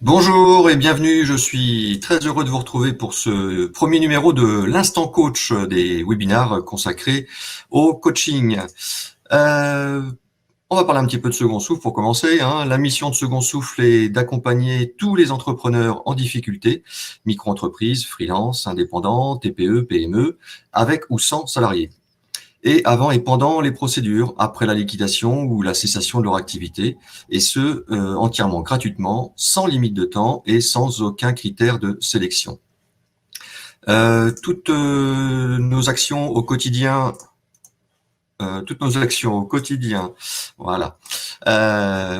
Bonjour et bienvenue, je suis très heureux de vous retrouver pour ce premier numéro de l'Instant Coach des webinars consacrés au coaching. Euh, on va parler un petit peu de Second Souffle pour commencer. La mission de Second Souffle est d'accompagner tous les entrepreneurs en difficulté, micro-entreprises, freelance, indépendants, TPE, PME, avec ou sans salariés. Et avant et pendant les procédures, après la liquidation ou la cessation de leur activité, et ce, entièrement gratuitement, sans limite de temps et sans aucun critère de sélection. Toutes nos actions au quotidien, voilà,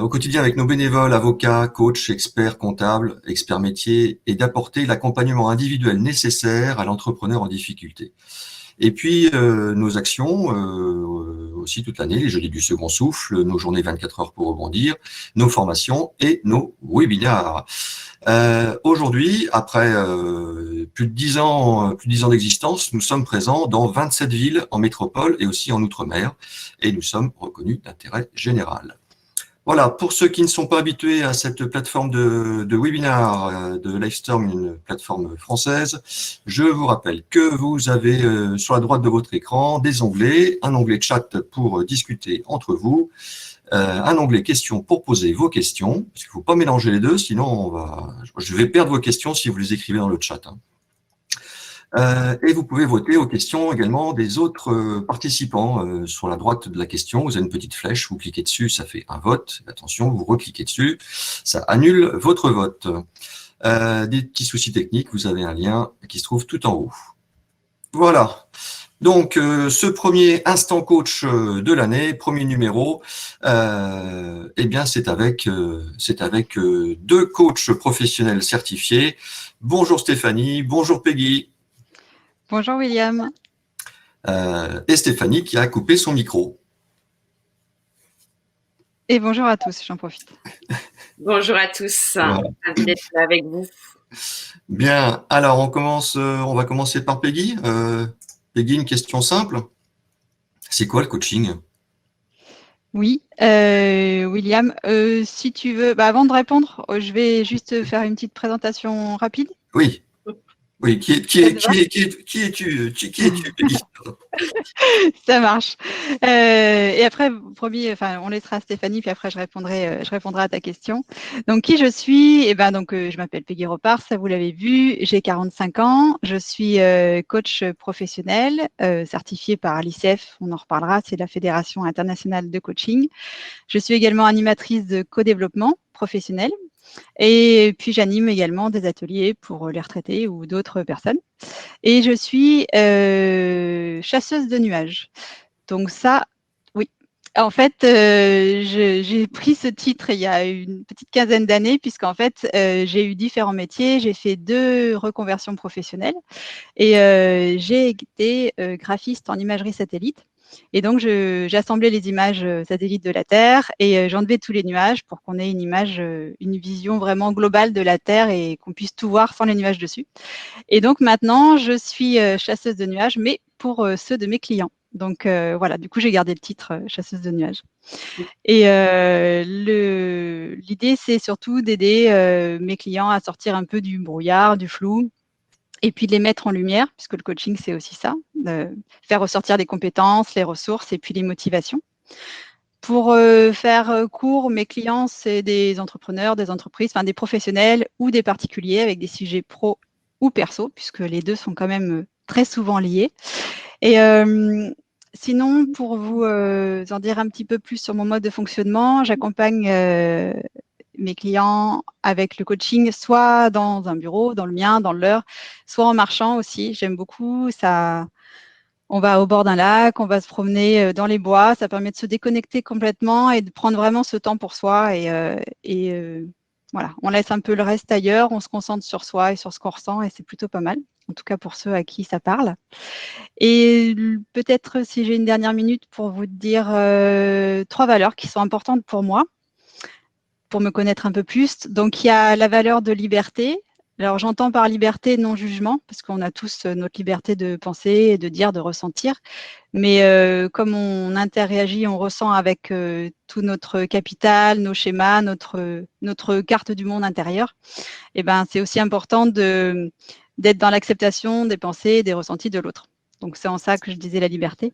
au quotidien avec nos bénévoles, avocats, coachs, experts comptables, experts métiers, et d'apporter l'accompagnement individuel nécessaire à l'entrepreneur en difficulté. Et puis, nos actions, aussi toute l'année, les jeudis du second souffle, nos journées 24 heures pour rebondir, nos formations et nos webinars. Aujourd'hui, après plus de 10 ans, d'existence, nous sommes présents dans 27 villes en métropole et aussi en outre-mer, et nous sommes reconnus d'intérêt général. Voilà, pour ceux qui ne sont pas habitués à cette plateforme de webinar de Livestorm, une plateforme française, je vous rappelle que vous avez sur la droite de votre écran des onglets, un onglet chat pour discuter entre vous, un onglet questions pour poser vos questions, parce qu'il ne faut pas mélanger les deux, sinon je vais perdre vos questions si vous les écrivez dans le chat. Et vous pouvez voter aux questions également des autres participants. Sur la droite de la question, vous avez une petite flèche, vous cliquez dessus, ça fait un vote. Attention, vous recliquez dessus, ça annule votre vote. Des petits soucis techniques, vous avez un lien qui se trouve tout en haut. Voilà. Donc, ce premier Instant Coach de l'année, premier numéro, eh bien, c'est avec deux coachs professionnels certifiés. Bonjour Stéphanie, bonjour Peggy. Bonjour William. Et Stéphanie qui a coupé son micro. Et bonjour à tous, j'en profite. Bonjour à tous, Voilà. ravi d'être là avec vous. Bien, alors on va commencer par Peggy. Peggy, une question simple. C'est quoi le coaching? Oui, William, si tu veux, avant de répondre, je vais juste faire une petite présentation rapide. Oui. Oui, qui es-tu, Peggy? Ça marche. Et après, promis, on laissera Stéphanie, puis après je répondrai à ta question. Donc, qui je suis? Je m'appelle Peggy Ropard, ça vous l'avez vu. J'ai 45 ans. Je suis coach professionnel, certifié par l'ICF. On en reparlera. C'est la Fédération internationale de coaching. Je suis également animatrice de co-développement professionnel. Et puis, j'anime également des ateliers pour les retraités ou d'autres personnes. Et je suis chasseuse de nuages. Donc ça, oui. En fait, j'ai pris ce titre il y a une petite quinzaine d'années, puisqu'en fait, j'ai eu différents métiers. J'ai fait 2 reconversions professionnelles et j'ai été graphiste en imagerie satellite. Et donc, j'assemblais les images satellites de la Terre et j'enlevais tous les nuages pour qu'on ait une image, une vision vraiment globale de la Terre et qu'on puisse tout voir sans les nuages dessus. Et donc maintenant, je suis chasseuse de nuages, mais pour ceux de mes clients. Donc voilà, du coup, j'ai gardé le titre chasseuse de nuages. Et l'idée, c'est surtout d'aider mes clients à sortir un peu du brouillard, du flou, et puis de les mettre en lumière, puisque le coaching, c'est aussi ça, faire ressortir les compétences, les ressources et puis les motivations. Pour faire court, mes clients, c'est des entrepreneurs, des entreprises, des professionnels ou des particuliers avec des sujets pro ou perso, puisque les deux sont quand même très souvent liés. Et sinon, pour vous en dire un petit peu plus sur mon mode de fonctionnement, j'accompagne mes clients avec le coaching, soit dans un bureau, dans le mien, dans le leur, soit en marchant aussi. J'aime beaucoup ça. On va au bord d'un lac, on va se promener dans les bois. Ça permet de se déconnecter complètement et de prendre vraiment ce temps pour soi. Voilà, on laisse un peu le reste ailleurs, on se concentre sur soi et sur ce qu'on ressent et c'est plutôt pas mal, en tout cas pour ceux à qui ça parle. Et peut-être si j'ai une dernière minute pour vous dire 3 valeurs qui sont importantes pour moi, pour me connaître un peu plus. Donc, il y a la valeur de liberté, Alors, j'entends par liberté non-jugement, parce qu'on a tous notre liberté de penser, de dire, de ressentir. Mais comme on interagit, on ressent avec tout notre capital, nos schémas, notre carte du monde intérieur, et ben, c'est aussi important d'être dans l'acceptation des pensées et des ressentis de l'autre. Donc, c'est en ça que je disais la liberté.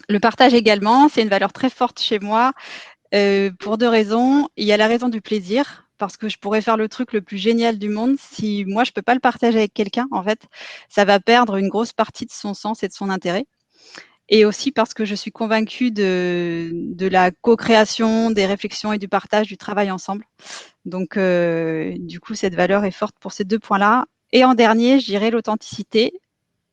Le partage également, c'est une valeur très forte chez moi pour deux raisons. Il y a la raison du plaisir, parce que je pourrais faire le truc le plus génial du monde. Si moi, je ne peux pas le partager avec quelqu'un, en fait, ça va perdre une grosse partie de son sens et de son intérêt. Et aussi parce que je suis convaincue de la co-création, des réflexions et du partage, du travail ensemble. Donc, du coup, cette valeur est forte pour ces deux points-là. Et en dernier, je dirais l'authenticité.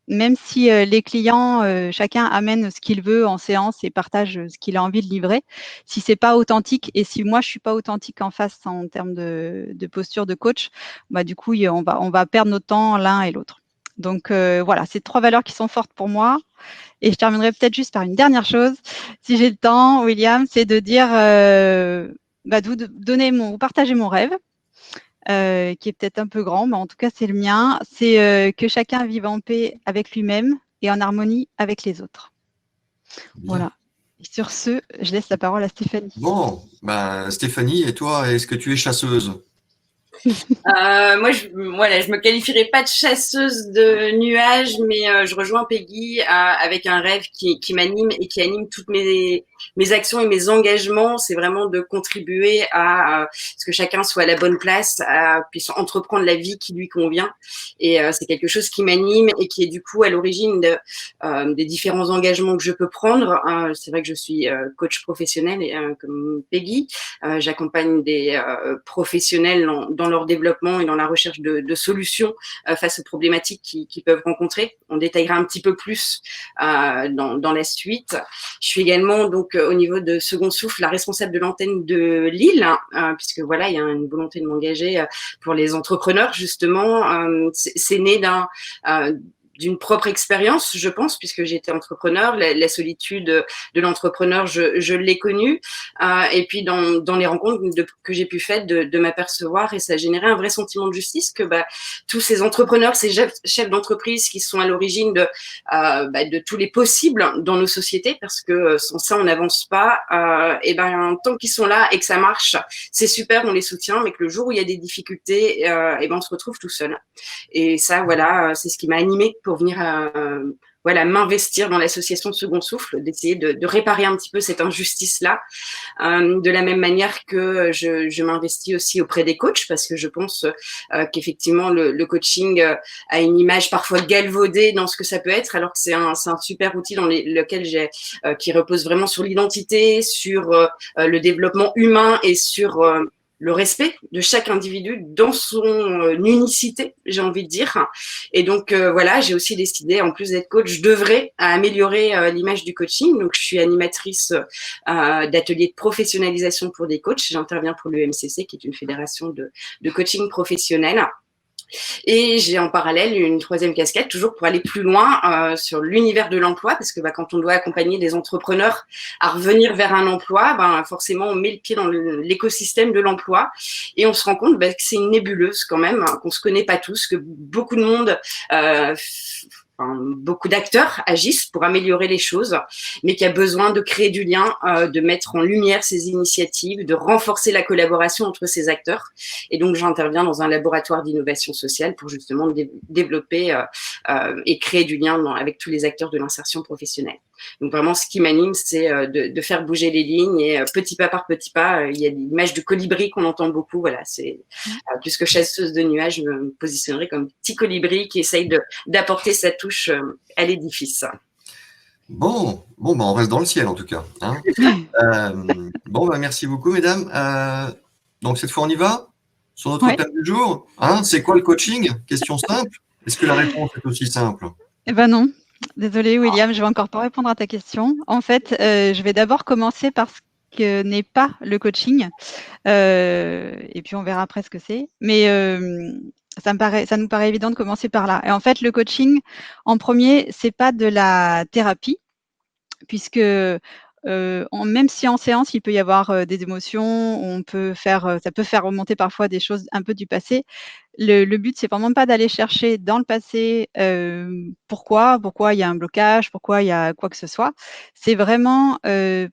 Même si les clients, chacun amène ce qu'il veut en séance et partage ce qu'il a envie de livrer, si c'est pas authentique et si moi je suis pas authentique en face en termes de posture de coach, bah du coup on va perdre notre temps l'un et l'autre. Donc voilà, c'est trois valeurs qui sont fortes pour moi. Et je terminerai peut-être juste par une dernière chose, si j'ai le temps, William, c'est de dire, de partager mon rêve. Qui est peut-être un peu grand, mais en tout cas, c'est le mien. C'est que chacun vive en paix avec lui-même et en harmonie avec les autres. Bien. Voilà. Et sur ce, je laisse la parole à Stéphanie. Bon, bah, Stéphanie, et toi, est-ce que tu es chasseuse? Moi, voilà, je me qualifierais pas de chasseuse de nuages, mais je rejoins Peggy avec un rêve qui m'anime et qui anime toutes mes actions et mes engagements. C'est vraiment de contribuer à ce que chacun soit à la bonne place, puisse entreprendre la vie qui lui convient. Et c'est quelque chose qui m'anime et qui est du coup à l'origine des différents engagements que je peux prendre. C'est vrai que je suis coach professionnel comme Peggy. J'accompagne des professionnels dans leur développement et dans la recherche de solutions face aux problématiques qu'ils peuvent rencontrer. On détaillera un petit peu plus dans la suite. Je suis également donc au niveau de Second Souffle la responsable de l'antenne de Lille, puisque voilà, il y a une volonté de m'engager pour les entrepreneurs justement. C'est né d'une propre expérience, je pense, puisque j'étais entrepreneur. La solitude de l'entrepreneur, je l'ai connue. Et puis, dans les rencontres que j'ai pu faire, de m'apercevoir, et ça a généré un vrai sentiment de justice, que tous ces entrepreneurs, ces chefs d'entreprise qui sont à l'origine de tous les possibles dans nos sociétés, parce que sans ça, on n'avance pas. Et tant qu'ils sont là et que ça marche, c'est super, on les soutient, mais que le jour où il y a des difficultés, on se retrouve tout seul. Et ça, voilà, c'est ce qui m'a animée pour venir voilà, m'investir dans l'association Second Souffle, d'essayer de réparer un petit peu cette injustice-là, de la même manière que je m'investis aussi auprès des coachs, parce que je pense qu'effectivement le coaching a une image parfois galvaudée dans ce que ça peut être, alors que c'est un super outil dans lequel qui repose vraiment sur l'identité, sur le développement humain et sur le respect de chaque individu dans son unicité, j'ai envie de dire. Et donc, voilà, j'ai aussi décidé, en plus d'être coach, je devrais améliorer l'image du coaching. Donc, je suis animatrice d'ateliers de professionnalisation pour des coachs. J'interviens pour l'EMCC, qui est une fédération de coaching professionnel. Et j'ai en parallèle une troisième casquette, toujours pour aller plus loin sur l'univers de l'emploi, parce que quand on doit accompagner des entrepreneurs à revenir vers un emploi, forcément on met le pied dans l'écosystème de l'emploi et on se rend compte que c'est une nébuleuse quand même, qu'on se connaît pas tous, que beaucoup de monde beaucoup d'acteurs agissent pour améliorer les choses, mais qu'il y a besoin de créer du lien, de mettre en lumière ces initiatives, de renforcer la collaboration entre ces acteurs. Et donc, j'interviens dans un laboratoire d'innovation sociale pour justement développer et créer du lien avec tous les acteurs de l'insertion professionnelle. Donc, vraiment, ce qui m'anime, c'est de faire bouger les lignes et petit pas par petit pas, il y a l'image du colibri qu'on entend beaucoup. Voilà, c'est plus que chasseuse de nuages, je me positionnerai comme petit colibri qui essaye d'apporter sa touche à l'édifice. Bon, on reste dans le ciel en tout cas. Hein. Merci beaucoup, mesdames. Donc cette fois, on y va sur notre thème du jour. Hein, c'est quoi le coaching? Question simple. Est-ce que la réponse est aussi simple? Eh ben non. Désolée, William, je vais encore pas répondre à ta question. En fait, je vais d'abord commencer par ce que n'est pas le coaching, et puis on verra après ce que c'est. Mais ça nous paraît évident de commencer par là. Et en fait, le coaching, en premier, c'est pas de la thérapie, puisque même si en séance, il peut y avoir des émotions, ça peut faire remonter parfois des choses un peu du passé. Le but, c'est vraiment pas d'aller chercher dans le passé pourquoi il y a un blocage, pourquoi il y a quoi que ce soit. C'est vraiment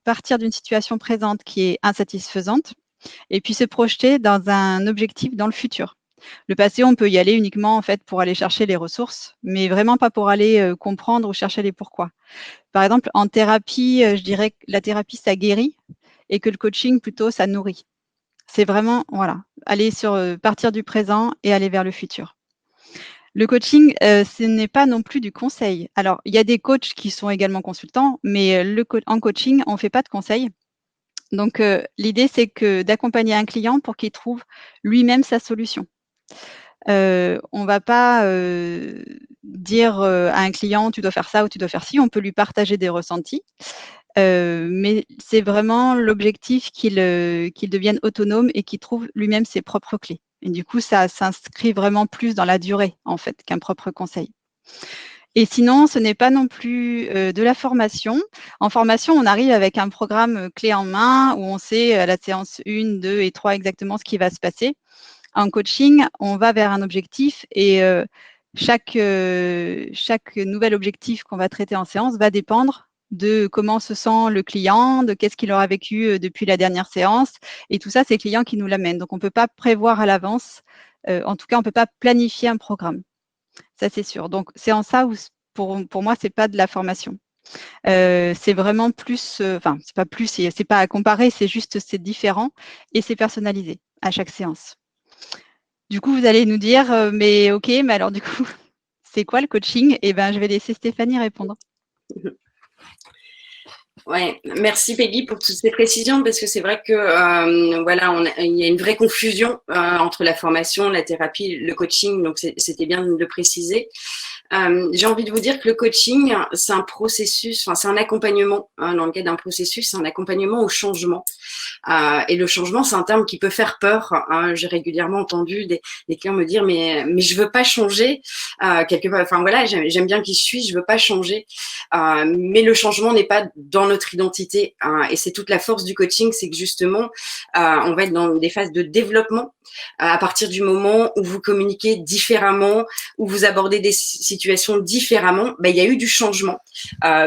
partir d'une situation présente qui est insatisfaisante et puis se projeter dans un objectif dans le futur. Le passé, on peut y aller uniquement en fait pour aller chercher les ressources, mais vraiment pas pour aller comprendre ou chercher les pourquoi. Par exemple, en thérapie, je dirais que la thérapie, ça guérit et que le coaching, plutôt, ça nourrit. C'est vraiment, voilà, partir du présent et aller vers le futur. Le coaching, ce n'est pas non plus du conseil. Alors, il y a des coachs qui sont également consultants, mais en coaching, on ne fait pas de conseil. Donc, l'idée, c'est d'accompagner un client pour qu'il trouve lui-même sa solution. On ne va pas dire à un client, tu dois faire ça ou tu dois faire ci. On peut lui partager des ressentis. Mais c'est vraiment l'objectif qu'il devienne autonome et qu'il trouve lui-même ses propres clés. Et du coup, ça s'inscrit vraiment plus dans la durée, en fait, qu'un propre conseil. Et sinon, ce n'est pas non plus de la formation. En formation, on arrive avec un programme clé en main où on sait à la séance 1, 2 et 3 exactement ce qui va se passer. En coaching, on va vers un objectif et chaque nouvel objectif qu'on va traiter en séance va dépendre de comment se sent le client, de qu'est-ce qu'il aura vécu depuis la dernière séance. Et tout ça, c'est le client qui nous l'amène. Donc, on ne peut pas prévoir à l'avance. En tout cas, on ne peut pas planifier un programme. Ça, c'est sûr. Donc, c'est en ça où, pour moi, ce n'est pas de la formation. C'est vraiment plus, enfin, c'est pas plus, c'est pas à comparer, c'est juste, c'est différent et c'est personnalisé à chaque séance. Du coup, vous allez nous dire, mais ok, mais alors du coup, c'est quoi le coaching? Eh ben, je vais laisser Stéphanie répondre. Ouais, merci Peggy pour toutes ces précisions parce que c'est vrai que voilà, il y a une vraie confusion entre la formation, la thérapie, le coaching, donc c'était bien de le préciser. J'ai envie de vous dire que le coaching, c'est un processus, enfin c'est un accompagnement dans le cadre d'un processus, c'est un accompagnement au changement. Et le changement, c'est un terme qui peut faire peur. J'ai régulièrement entendu des clients me dire mais je veux pas changer quelque part. Enfin voilà, j'aime bien qui je suis, je veux pas changer. Mais le changement n'est pas dans notre identité. Et c'est toute la force du coaching, c'est que justement, on va être dans des phases de développement à partir du moment où vous communiquez différemment, où vous abordez des situations différemment. Ben, il y a eu du changement.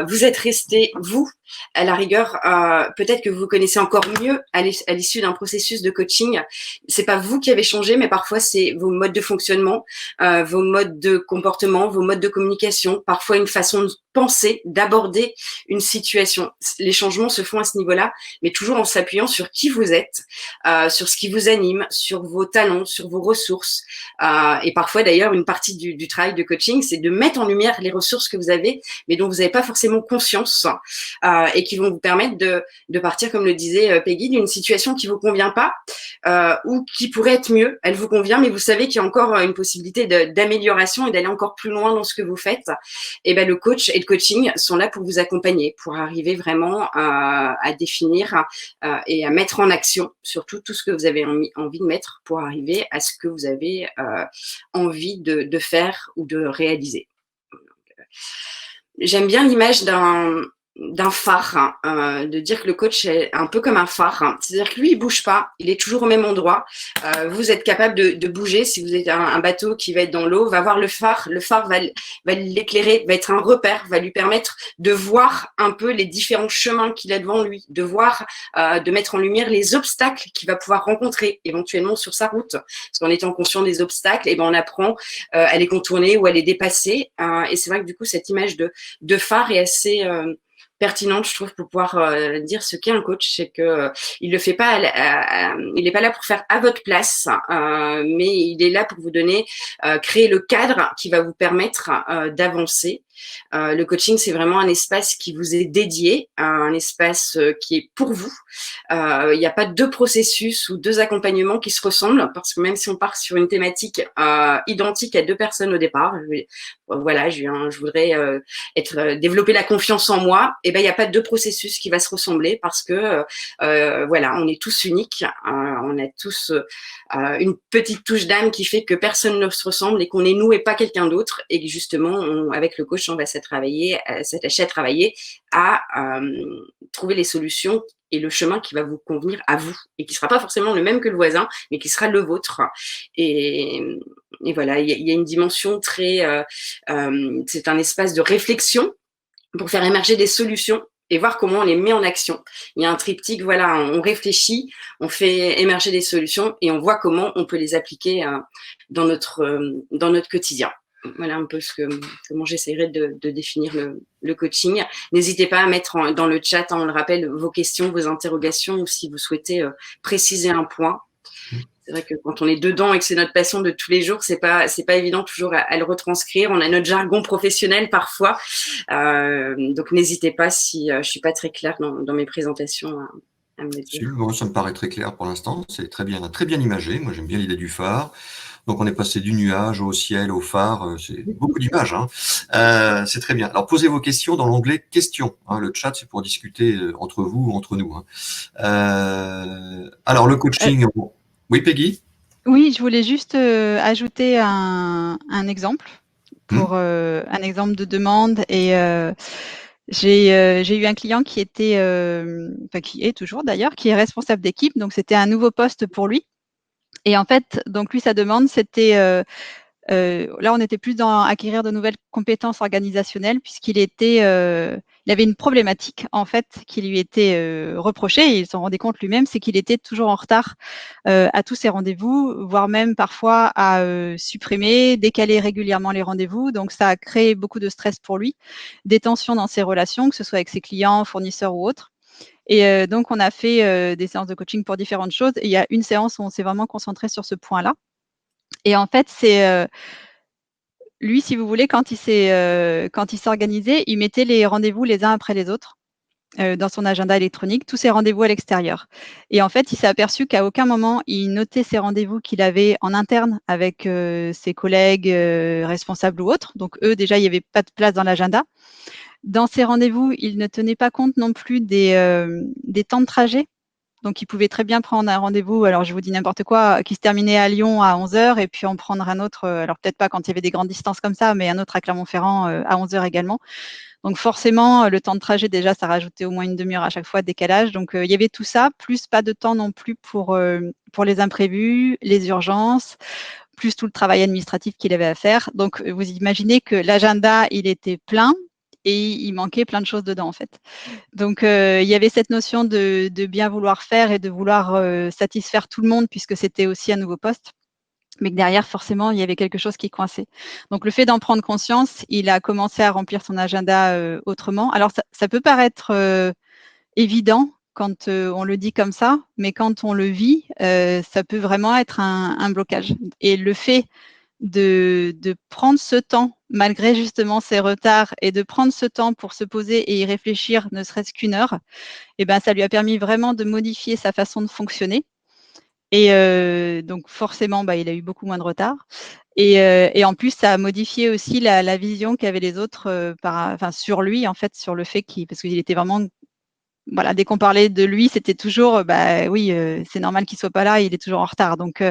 Vous êtes resté vous. À la rigueur, peut-être que vous connaissez encore mieux à l'issue d'un processus de coaching. C'est pas vous qui avez changé, mais parfois c'est vos modes de fonctionnement, vos modes de comportement, vos modes de communication, parfois une façon de penser, d'aborder une situation. Les changements se font à ce niveau-là, mais toujours en s'appuyant sur qui vous êtes, sur ce qui vous anime, sur vos talents, sur vos ressources. Et parfois d'ailleurs, une partie du travail de coaching, c'est de mettre en lumière les ressources que vous avez, mais dont vous n'avez pas forcément conscience. Et qui vont vous permettre de partir, comme le disait Peggy, d'une situation qui vous convient pas ou qui pourrait être mieux. Elle vous convient, mais vous savez qu'il y a encore une possibilité d'amélioration et d'aller encore plus loin dans ce que vous faites. Et ben le coach et le coaching sont là pour vous accompagner, pour arriver vraiment à définir et à mettre en action surtout tout ce que vous avez envie de mettre pour arriver à ce que vous avez envie de faire ou de réaliser. J'aime bien l'image d'un phare, de dire que le coach est un peu comme un phare. C'est-à-dire que lui, il bouge pas, il est toujours au même endroit. Vous êtes capable de bouger. Si vous êtes un bateau qui va être dans l'eau, va voir le phare va l'éclairer, va être un repère, va lui permettre de voir un peu les différents chemins qu'il a devant lui, de voir, de mettre en lumière les obstacles qu'il va pouvoir rencontrer éventuellement sur sa route. Parce qu'en étant conscient des obstacles, et ben on apprend à les contourner ou à les dépasser. Et c'est vrai que du coup, cette image de phare est assez pertinente, je trouve, pour pouvoir dire ce qu'est un coach. C'est que il le fait pas, il n'est pas là pour faire à votre place, mais il est là pour vous donner, créer le cadre qui va vous permettre d'avancer. Le coaching, c'est vraiment un espace qui vous est dédié, un espace qui est pour vous. Il n'y a pas deux processus ou deux accompagnements qui se ressemblent, parce que même si on part sur une thématique identique à deux personnes au départ, voilà, je voudrais développer la confiance en moi, et ben il n'y a pas deux processus qui va se ressembler parce que voilà, on est tous uniques, on a tous une petite touche d'âme qui fait que personne ne se ressemble et qu'on est nous et pas quelqu'un d'autre, et que justement avec le coach on va s'attacher à travailler à trouver les solutions et le chemin qui va vous convenir à vous et qui sera pas forcément le même que le voisin, mais qui sera le vôtre. Et, et voilà, il y a une dimension très, c'est un espace de réflexion pour faire émerger des solutions et voir comment on les met en action. Il y a un triptyque, voilà, on réfléchit, on fait émerger des solutions et on voit comment on peut les appliquer dans notre quotidien. Voilà un peu comment j'essaierai de définir le coaching. N'hésitez pas à mettre dans le chat, on le rappelle, vos questions, vos interrogations, ou si vous souhaitez préciser un point. C'est vrai que quand on est dedans et que c'est notre passion de tous les jours, c'est pas évident toujours à le retranscrire. On a notre jargon professionnel parfois, donc n'hésitez pas si je suis pas très claire dans mes présentations à me le dire. Bon, ça me paraît très clair pour l'instant. C'est très bien imagé. Moi, j'aime bien l'idée du phare. Donc, on est passé du nuage au ciel, au phare. C'est beaucoup d'images. Hein. C'est très bien. Alors, posez vos questions dans l'onglet questions. Hein. Le chat, c'est pour discuter entre vous ou entre nous. Hein. Alors, le coaching. Oui, Peggy? Oui, je voulais juste ajouter un exemple pour un exemple de demande. Et j'ai eu un client qui était, enfin qui est toujours d'ailleurs, qui est responsable d'équipe. Donc c'était un nouveau poste pour lui. Et en fait, donc lui, sa demande, c'était là, on était plus dans acquérir de nouvelles compétences organisationnelles, puisqu'il était, il avait une problématique en fait qui lui était reprochée, et il s'en rendait compte lui-même, c'est qu'il était toujours en retard à tous ses rendez-vous, voire même parfois à supprimer, décaler régulièrement les rendez-vous. Donc ça a créé beaucoup de stress pour lui, des tensions dans ses relations, que ce soit avec ses clients, fournisseurs ou autres. Et donc on a fait des séances de coaching pour différentes choses. Et il y a une séance où on s'est vraiment concentré sur ce point-là. Et en fait, c'est lui, si vous voulez, quand il s'est organisé, il mettait les rendez-vous les uns après les autres dans son agenda électronique, tous ses rendez-vous à l'extérieur. Et en fait, il s'est aperçu qu'à aucun moment, il notait ses rendez-vous qu'il avait en interne avec ses collègues responsables ou autres. Donc eux, déjà, il n'y avait pas de place dans l'agenda. Dans ses rendez-vous, il ne tenait pas compte non plus des temps de trajet. Donc, il pouvait très bien prendre un rendez-vous, alors je vous dis n'importe quoi, qui se terminait à Lyon à 11h, et puis en prendre un autre, alors peut-être pas quand il y avait des grandes distances comme ça, mais un autre à Clermont-Ferrand à 11h également. Donc forcément, le temps de trajet, déjà, ça rajoutait au moins une demi-heure à chaque fois de décalage. Donc il y avait tout ça, plus pas de temps non plus pour les imprévus, les urgences, plus tout le travail administratif qu'il avait à faire. Donc vous imaginez que l'agenda, il était plein et il manquait plein de choses dedans en fait. Donc il y avait cette notion de bien vouloir faire et de vouloir satisfaire tout le monde, puisque c'était aussi un nouveau poste, mais que derrière, forcément, il y avait quelque chose qui coinçait. Donc le fait d'en prendre conscience, il a commencé à remplir son agenda autrement. Alors ça peut paraître évident quand on le dit comme ça, mais quand on le vit, ça peut vraiment être un blocage. Et le fait de prendre ce temps, malgré justement ces retards, et de prendre ce temps pour se poser et y réfléchir, ne serait-ce qu'une heure, et ben, ça lui a permis vraiment de modifier sa façon de fonctionner. Et donc forcément, bah, il a eu beaucoup moins de retard. Et en plus, ça a modifié aussi la vision qu'avaient les autres sur lui, en fait, sur le fait parce qu'il était vraiment, voilà, dès qu'on parlait de lui, c'était toujours, bah oui, c'est normal qu'il soit pas là, il est toujours en retard. Donc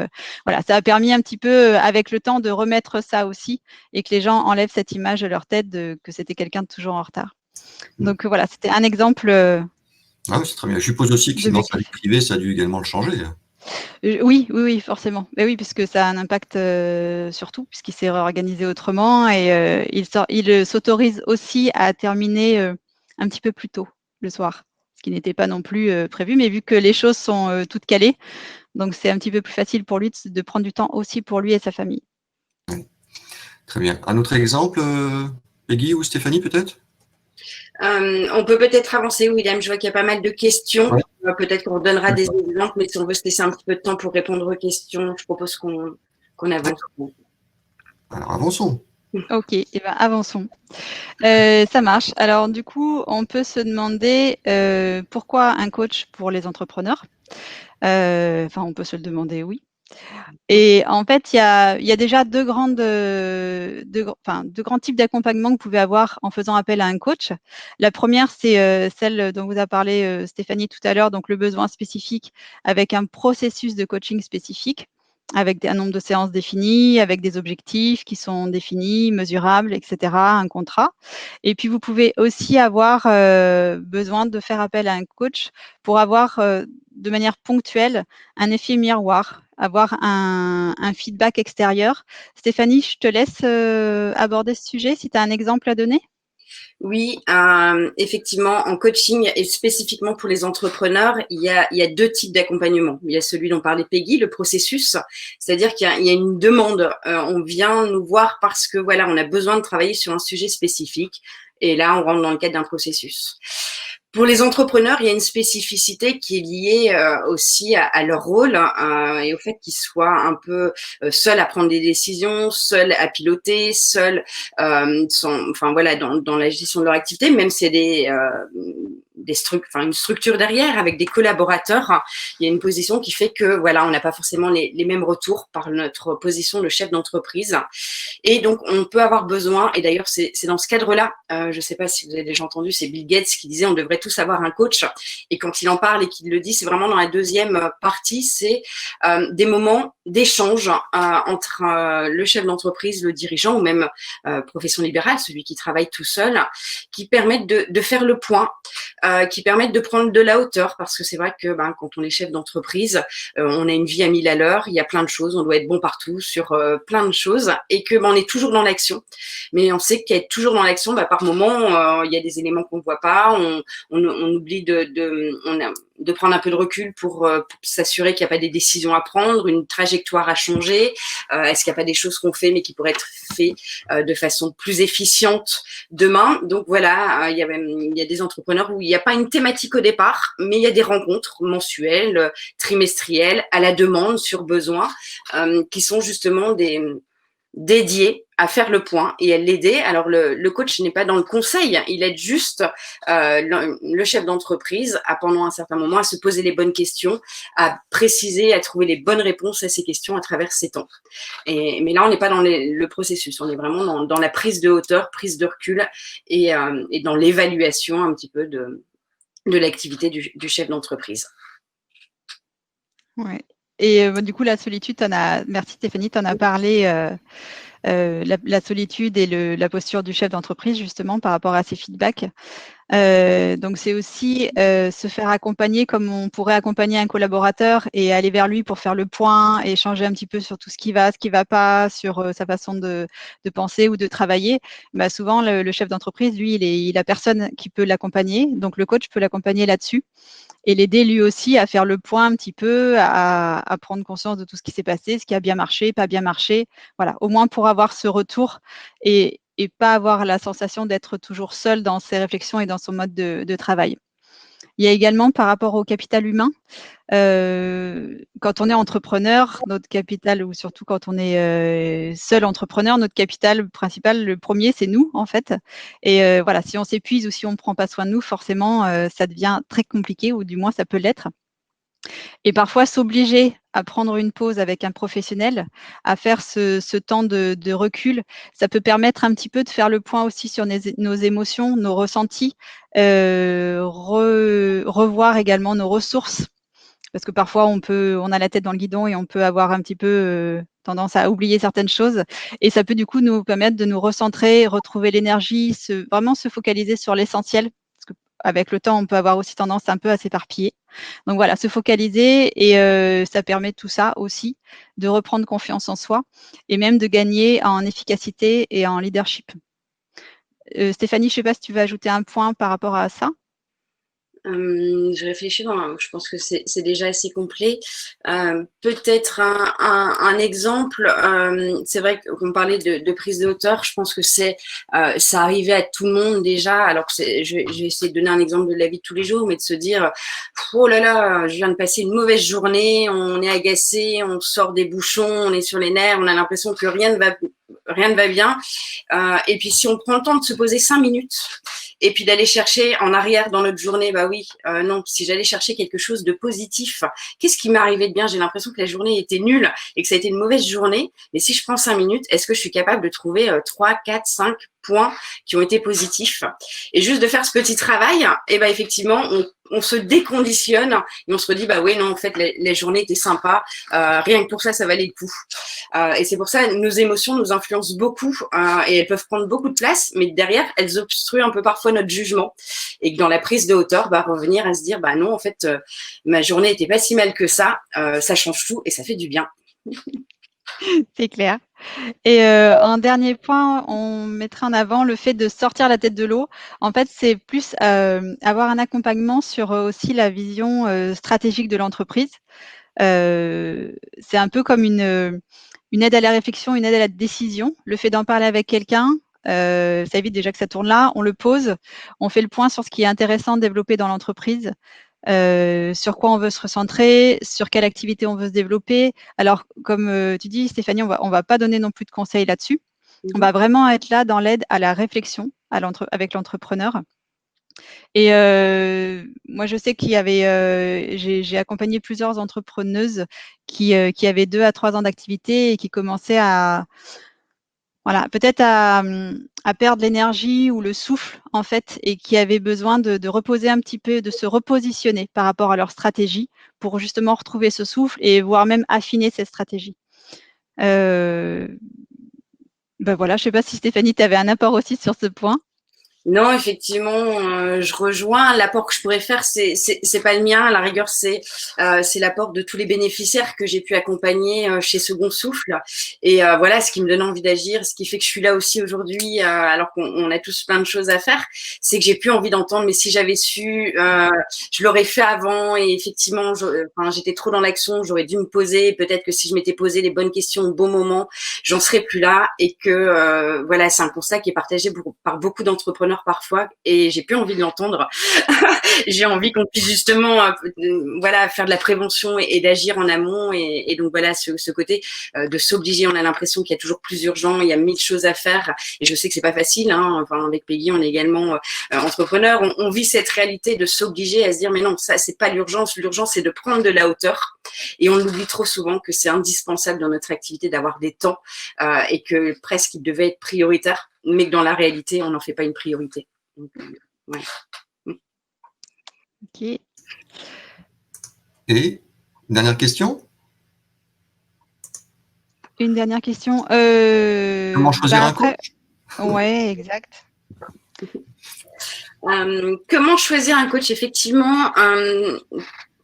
voilà, ça a permis un petit peu, avec le temps, de remettre ça aussi, et que les gens enlèvent cette image de leur tête que c'était quelqu'un de toujours en retard. Donc voilà, c'était un exemple. Ah oui, c'est très bien. Je suppose aussi que dans sa vie privée, ça a dû également le changer. Oui, forcément. Mais oui, puisque ça a un impact sur tout, puisqu'il s'est réorganisé autrement, et il s'autorise aussi à terminer un petit peu plus tôt le soir, ce qui n'était pas non plus prévu, mais vu que les choses sont toutes calées, donc c'est un petit peu plus facile pour lui de prendre du temps aussi pour lui et sa famille. Oui. Très bien. Un autre exemple, Peggy ou Stéphanie peut-être? On peut peut-être avancer, William. Je vois qu'il y a pas mal de questions. Ouais. Peut-être qu'on donnera des exemples, mais si on veut se laisser un petit peu de temps pour répondre aux questions, je propose qu'on avance. Alors avançons. Ok, et ben avançons. Ça marche. Alors du coup, on peut se demander pourquoi un coach pour les entrepreneurs. On peut se le demander, oui. Et en fait, il y a déjà deux grands types d'accompagnement que vous pouvez avoir en faisant appel à un coach. La première, c'est celle dont vous a parlé Stéphanie tout à l'heure, donc le besoin spécifique avec un processus de coaching spécifique, avec un nombre de séances définies, avec des objectifs qui sont définis, mesurables, etc., un contrat. Et puis, vous pouvez aussi avoir besoin de faire appel à un coach pour avoir de manière ponctuelle un effet miroir, avoir un feedback extérieur. Stéphanie, je te laisse aborder ce sujet si tu as un exemple à donner. Oui, effectivement, en coaching et spécifiquement pour les entrepreneurs, il y a deux types d'accompagnement. Il y a celui dont parlait Peggy, le processus, c'est-à-dire qu'il y a une demande. On vient nous voir parce que voilà, on a besoin de travailler sur un sujet spécifique. Et là, on rentre dans le cadre d'un processus. Pour les entrepreneurs, il y a une spécificité qui est liée aussi à leur rôle et au fait qu'ils soient un peu seuls à prendre des décisions, seuls à piloter, seuls enfin voilà, dans la gestion de leur activité, même si c'est une structure derrière avec des collaborateurs. Il y a une position qui fait que voilà, on n'a pas forcément les mêmes retours par notre position de chef d'entreprise. Et donc, on peut avoir besoin, et d'ailleurs, c'est dans ce cadre-là, je ne sais pas si vous avez déjà entendu, c'est Bill Gates qui disait on devrait tous avoir un coach. Et quand il en parle et qu'il le dit, c'est vraiment dans la deuxième partie, c'est des moments d'échange entre le chef d'entreprise, le dirigeant ou même profession libérale, celui qui travaille tout seul, qui permettent de faire le point, qui permettent de prendre de la hauteur, parce que c'est vrai que quand on est chef d'entreprise, on a une vie à 1000 à l'heure, il y a plein de choses, on doit être bon partout sur plein de choses, et que on est toujours dans l'action. Mais on sait qu'être toujours dans l'action, par moment, il y a des éléments qu'on ne voit pas, on oublie de prendre un peu de recul pour s'assurer qu'il n'y a pas des décisions à prendre, une trajectoire à changer. Est-ce qu'il n'y a pas des choses qu'on fait mais qui pourraient être faites de façon plus efficiente demain? Donc voilà, il y a des entrepreneurs où il n'y a pas une thématique au départ, mais il y a des rencontres mensuelles, trimestrielles, à la demande, sur besoin, qui sont justement dédié à faire le point et à l'aider. Alors, le coach n'est pas dans le conseil, il aide juste le chef d'entreprise à, pendant un certain moment, à se poser les bonnes questions, à préciser, à trouver les bonnes réponses à ces questions à travers ces temps. Mais là, on n'est pas dans le processus, on est vraiment dans la prise de hauteur, prise de recul et dans l'évaluation un petit peu de l'activité du chef d'entreprise. Ouais. Et du coup, la solitude, merci Stéphanie, tu en as parlé, la solitude et la posture du chef d'entreprise, justement, par rapport à ces feedbacks. Donc, c'est aussi se faire accompagner comme on pourrait accompagner un collaborateur et aller vers lui pour faire le point et échanger un petit peu sur tout ce qui va pas, sur sa façon de penser ou de travailler. Souvent, le chef d'entreprise, lui, il a personne qui peut l'accompagner. Donc, le coach peut l'accompagner là-dessus et l'aider lui aussi à faire le point un petit peu, à prendre conscience de tout ce qui s'est passé, ce qui a bien marché, pas bien marché. Voilà, au moins pour avoir ce retour et pas avoir la sensation d'être toujours seul dans ses réflexions et dans son mode de travail. Il y a également par rapport au capital humain, quand on est entrepreneur, notre capital, ou surtout quand on est seul entrepreneur, notre capital principal, le premier, c'est nous, en fait. Et voilà, si on s'épuise ou si on ne prend pas soin de nous, forcément, ça devient très compliqué, ou du moins, ça peut l'être. Et parfois, s'obliger à prendre une pause avec un professionnel, à faire ce temps de recul, ça peut permettre un petit peu de faire le point aussi sur nos émotions, nos ressentis, revoir également nos ressources. Parce que parfois, on a la tête dans le guidon et on peut avoir un petit peu tendance à oublier certaines choses. Et ça peut du coup nous permettre de nous recentrer, retrouver l'énergie, vraiment se focaliser sur l'essentiel. Parce qu'avec le temps, on peut avoir aussi tendance un peu à s'éparpiller. Donc voilà, se focaliser et ça permet tout ça aussi, de reprendre confiance en soi et même de gagner en efficacité et en leadership. Stéphanie, je ne sais pas si tu veux ajouter un point par rapport à ça. Je réfléchis, je pense que c'est déjà assez complet. Peut-être un exemple, c'est vrai qu'on parlait de prise de hauteur, je pense que ça arrivait à tout le monde déjà, alors que je vais essayer de donner un exemple de la vie de tous les jours, mais de se dire, oh là là, je viens de passer une mauvaise journée, on est agacé, on sort des bouchons, on est sur les nerfs, on a l'impression que rien ne va bien. Et puis si on prend le temps de se poser 5 minutes et puis d'aller chercher en arrière dans notre journée, bah oui, non, si j'allais chercher quelque chose de positif, qu'est-ce qui m'est arrivé de bien? J'ai l'impression que la journée était nulle et que ça a été une mauvaise journée, mais si je prends 5 minutes, est-ce que je suis capable de trouver 3, 4, 5 points qui ont été positifs? Et juste de faire ce petit travail, et ben effectivement, on se déconditionne et on se redit, bah oui, non, en fait, la journée était sympa, rien que pour ça, ça valait le coup. Et c'est pour ça, nos émotions nous influencent beaucoup et elles peuvent prendre beaucoup de place, mais derrière, elles obstruent un peu parfois notre jugement. Et que dans la prise de hauteur, bah, revenir à se dire, bah non, en fait, ma journée était pas si mal que ça change tout et ça fait du bien. C'est clair. Et un dernier point, on mettrait en avant le fait de sortir la tête de l'eau. En fait, c'est plus avoir un accompagnement sur aussi la vision stratégique de l'entreprise. C'est un peu comme une aide à la réflexion, une aide à la décision. Le fait d'en parler avec quelqu'un, ça évite déjà que ça tourne là. On le pose, on fait le point sur ce qui est intéressant de développer dans l'entreprise. Sur quoi on veut se recentrer, sur quelle activité on veut se développer. Alors, comme tu dis, Stéphanie, on va pas donner non plus de conseils là-dessus. On va vraiment être là dans l'aide à la réflexion avec l'entrepreneur. Et moi, je sais qu'il y avait, j'ai accompagné plusieurs entrepreneuses qui avaient 2 à 3 ans d'activité et qui commençaient à peut-être à perdre l'énergie ou le souffle, en fait, et qui avaient besoin de reposer un petit peu, de se repositionner par rapport à leur stratégie pour justement retrouver ce souffle et voire même affiner cette stratégie. Voilà, je ne sais pas si Stéphanie, tu avais un apport aussi sur ce point. Non, effectivement, je rejoins. L'apport que je pourrais faire, c'est pas le mien. À la rigueur, c'est l'apport de tous les bénéficiaires que j'ai pu accompagner chez Second Souffle. Et voilà, ce qui me donne envie d'agir, ce qui fait que je suis là aussi aujourd'hui, alors qu'on a tous plein de choses à faire, c'est que j'ai plus envie d'entendre. Mais si j'avais su, je l'aurais fait avant. Et effectivement, j'étais trop dans l'action. J'aurais dû me poser. Peut-être que si je m'étais posé les bonnes questions au bon moment, j'en serais plus là. Et que voilà, c'est un constat qui est partagé par beaucoup d'entrepreneurs parfois et j'ai plus envie de l'entendre. J'ai envie qu'on puisse justement voilà, faire de la prévention et d'agir en amont et donc voilà, ce côté de s'obliger. On a l'impression qu'il y a toujours plus urgent, il y a 1000 choses à faire et je sais que c'est pas facile, hein. Enfin, avec Peggy, on est également entrepreneur. On vit cette réalité de s'obliger à se dire mais non, ça c'est pas l'urgence. L'urgence c'est de prendre de la hauteur et on l'oublie trop souvent que c'est indispensable dans notre activité d'avoir des temps et que presque il devait être prioritaire, mais que dans la réalité, on n'en fait pas une priorité. Donc, ouais. Ok. Et une dernière question? Une dernière question. Comment choisir un coach? Ouais, exact. Comment choisir un coach? Effectivement,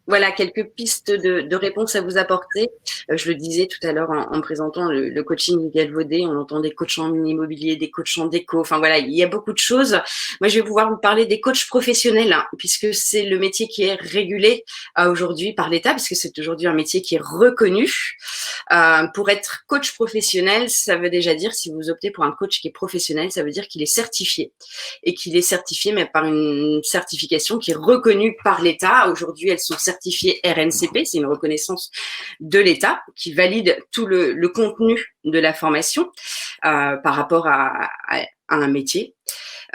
voilà quelques pistes de réponses à vous apporter. Je le disais tout à l'heure en présentant le coaching galvaudé, on entend des coachs en immobilier, des coachs en déco, enfin voilà, il y a beaucoup de choses. Moi, je vais pouvoir vous parler des coachs professionnels, hein, puisque c'est le métier qui est régulé aujourd'hui par l'État, puisque c'est aujourd'hui un métier qui est reconnu. Pour être coach professionnel, ça veut déjà dire, si vous optez pour un coach qui est professionnel, ça veut dire qu'il est certifié. Et qu'il est certifié, mais par une certification qui est reconnue par l'État. Aujourd'hui, elles sont certifiées RNCP, c'est une reconnaissance de l'État qui valide tout le contenu de la formation par rapport à un métier.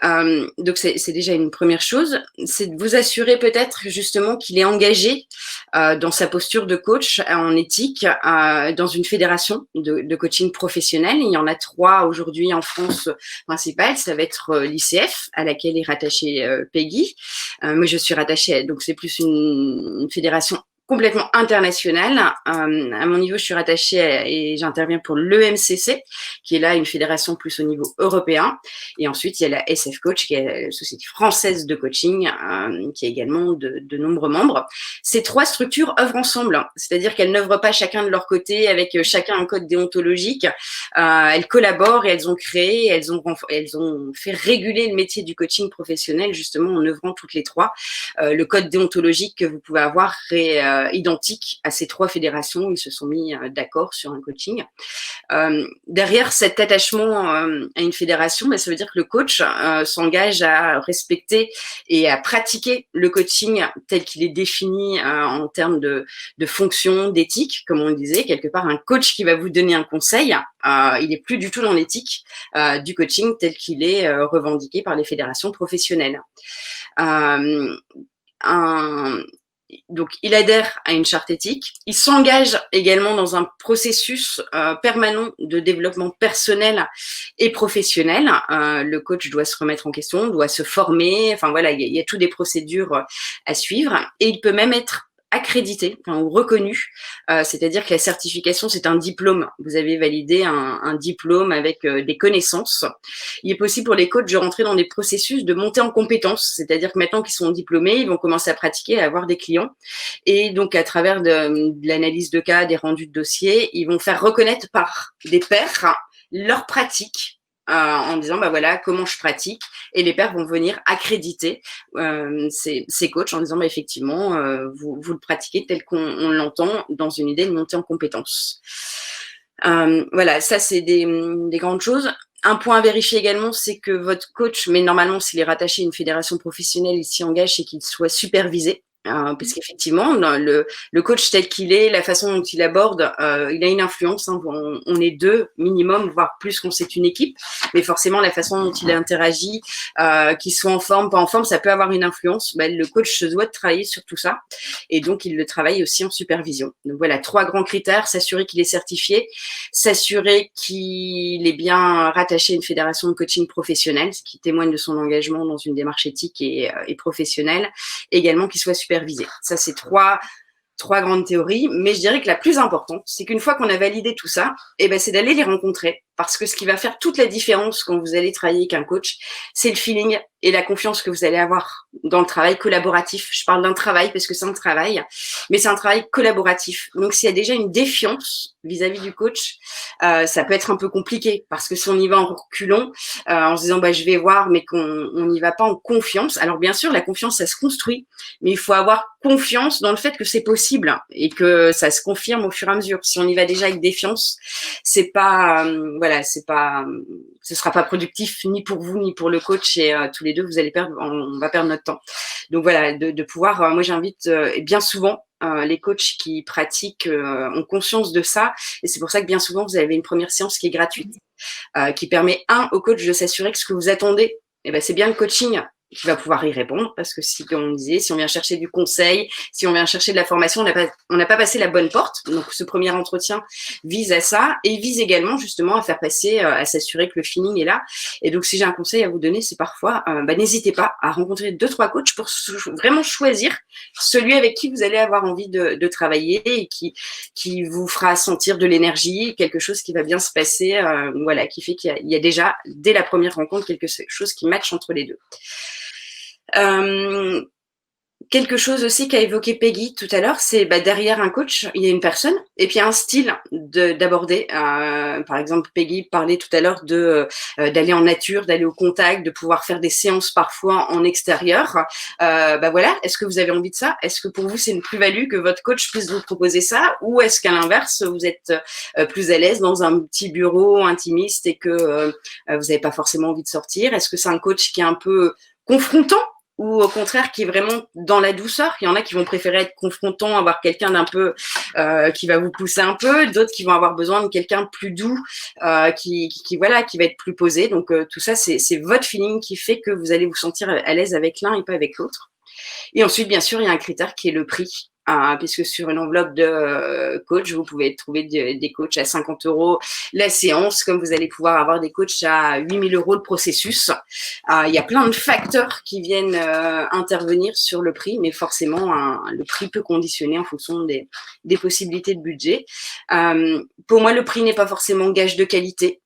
Donc c'est déjà une première chose, c'est de vous assurer peut-être justement qu'il est engagé dans sa posture de coach en éthique dans une fédération de coaching professionnel. Il y en a 3 aujourd'hui en France principales. Ça va être l'ICF à laquelle est rattachée Peggy. Moi je suis rattachée, donc c'est plus une fédération complètement internationale. À mon niveau, je suis rattachée et j'interviens pour l'EMCC, qui est là une fédération plus au niveau européen. Et ensuite, il y a la SF Coach, qui est la Société française de coaching, qui a également de nombreux membres. Ces 3 structures œuvrent ensemble, c'est-à-dire qu'elles n'œuvrent pas chacun de leur côté avec chacun un code déontologique. Elles collaborent et elles ont créé, elles ont fait réguler le métier du coaching professionnel justement en œuvrant toutes les 3. Le code déontologique que vous pouvez avoir identique à ces 3 fédérations. Ils se sont mis d'accord sur un coaching. Derrière cet attachement à une fédération, ça veut dire que le coach s'engage à respecter et à pratiquer le coaching tel qu'il est défini en termes de fonction, d'éthique, comme on le disait. Quelque part, un coach qui va vous donner un conseil, il n'est plus du tout dans l'éthique du coaching tel qu'il est revendiqué par les fédérations professionnelles. Donc, il adhère à une charte éthique. Il s'engage également dans un processus permanent de développement personnel et professionnel. Le coach doit se remettre en question, doit se former. Enfin voilà, il y a toutes des procédures à suivre. Et il peut même être accrédité ou reconnu, c'est-à-dire que la certification, c'est un diplôme. Vous avez validé un diplôme avec des connaissances. Il est possible pour les coachs de rentrer dans des processus de montée en compétences, c'est-à-dire que maintenant qu'ils sont diplômés, ils vont commencer à pratiquer, à avoir des clients. Et donc, à travers de l'analyse de cas, des rendus de dossiers, ils vont faire reconnaître par des pairs leur pratique. En disant voilà comment je pratique, et les pairs vont venir accréditer ces coachs en disant effectivement vous le pratiquez tel qu'on l'entend dans une idée de montée en compétences. Voilà, ça c'est des grandes choses. Un point à vérifier également, c'est que votre coach, mais normalement s'il est rattaché à une fédération professionnelle, il s'y engage, c'est qu'il soit supervisé. Parce qu'effectivement, le coach tel qu'il est, la façon dont il aborde, il a une influence. On est 2 minimum, voire plus qu'on c'est une équipe. Mais forcément, la façon dont il interagit, qu'il soit en forme, pas en forme, ça peut avoir une influence. Le coach se doit de travailler sur tout ça. Et donc, il le travaille aussi en supervision. Donc voilà, 3 grands critères. S'assurer qu'il est certifié, s'assurer qu'il est bien rattaché à une fédération de coaching professionnelle, ce qui témoigne de son engagement dans une démarche éthique et professionnelle. Également qu'il soit supervisé. Ça, c'est 3 grandes théories, mais je dirais que la plus importante, c'est qu'une fois qu'on a validé tout ça, c'est d'aller les rencontrer, parce que ce qui va faire toute la différence quand vous allez travailler avec un coach, c'est le feeling et la confiance que vous allez avoir dans le travail collaboratif. Je parle d'un travail parce que c'est un travail, mais c'est un travail collaboratif. Donc, s'il y a déjà une défiance vis-à-vis du coach, ça peut être un peu compliqué, parce que si on y va en reculons, en se disant je vais voir, mais qu'on n'y va pas en confiance. Alors bien sûr, la confiance, ça se construit, mais il faut avoir confiance dans le fait que c'est possible et que ça se confirme au fur et à mesure. Si on y va déjà avec défiance, ce sera pas productif ni pour vous ni pour le coach, et tous les deux on va perdre notre temps. Donc voilà, de pouvoir, moi j'invite bien souvent les coachs qui pratiquent ont conscience de ça, et c'est pour ça que bien souvent vous avez une première séance qui est gratuite, qui permet au coach de s'assurer que ce que vous attendez, c'est bien le coaching qui va pouvoir y répondre, parce que si, comme on disait, si on vient chercher du conseil, si on vient chercher de la formation, on n'a pas passé la bonne porte. Donc, ce premier entretien vise à ça, et vise également justement à faire passer, à s'assurer que le feeling est là. Et donc, si j'ai un conseil à vous donner, c'est parfois, n'hésitez pas à rencontrer 2-3 coachs pour vraiment choisir celui avec qui vous allez avoir envie de travailler, et qui vous fera sentir de l'énergie, quelque chose qui va bien se passer, qui fait qu'il y a déjà, dès la première rencontre, quelque chose qui matche entre les deux. Quelque chose aussi qu'a évoqué Peggy tout à l'heure, c'est derrière un coach, il y a une personne, et puis il y a un style d'aborder. Par exemple, Peggy parlait tout à l'heure d'aller en nature, d'aller au contact, de pouvoir faire des séances parfois en extérieur. Est-ce que vous avez envie de ça? Est-ce que pour vous c'est une plus-value que votre coach puisse vous proposer ça, ou est-ce qu'à l'inverse vous êtes plus à l'aise dans un petit bureau intimiste et que vous n'avez pas forcément envie de sortir? Est-ce que c'est un coach qui est un peu confrontant, ou au contraire qui est vraiment dans la douceur? Il y en a qui vont préférer être confrontant, avoir quelqu'un d'un peu qui va vous pousser un peu, d'autres qui vont avoir besoin de quelqu'un plus doux, qui va être plus posé. Donc tout ça, c'est votre feeling qui fait que vous allez vous sentir à l'aise avec l'un et pas avec l'autre. Et ensuite, bien sûr, il y a un critère qui est le prix. Puisque sur une enveloppe de coach, vous pouvez trouver des coachs à 50 € la séance, comme vous allez pouvoir avoir des coachs à 8 000 € le processus. Il y a plein de facteurs qui viennent intervenir sur le prix, mais forcément, le prix peut conditionner en fonction des possibilités de budget. Pour moi, le prix n'est pas forcément gage de qualité.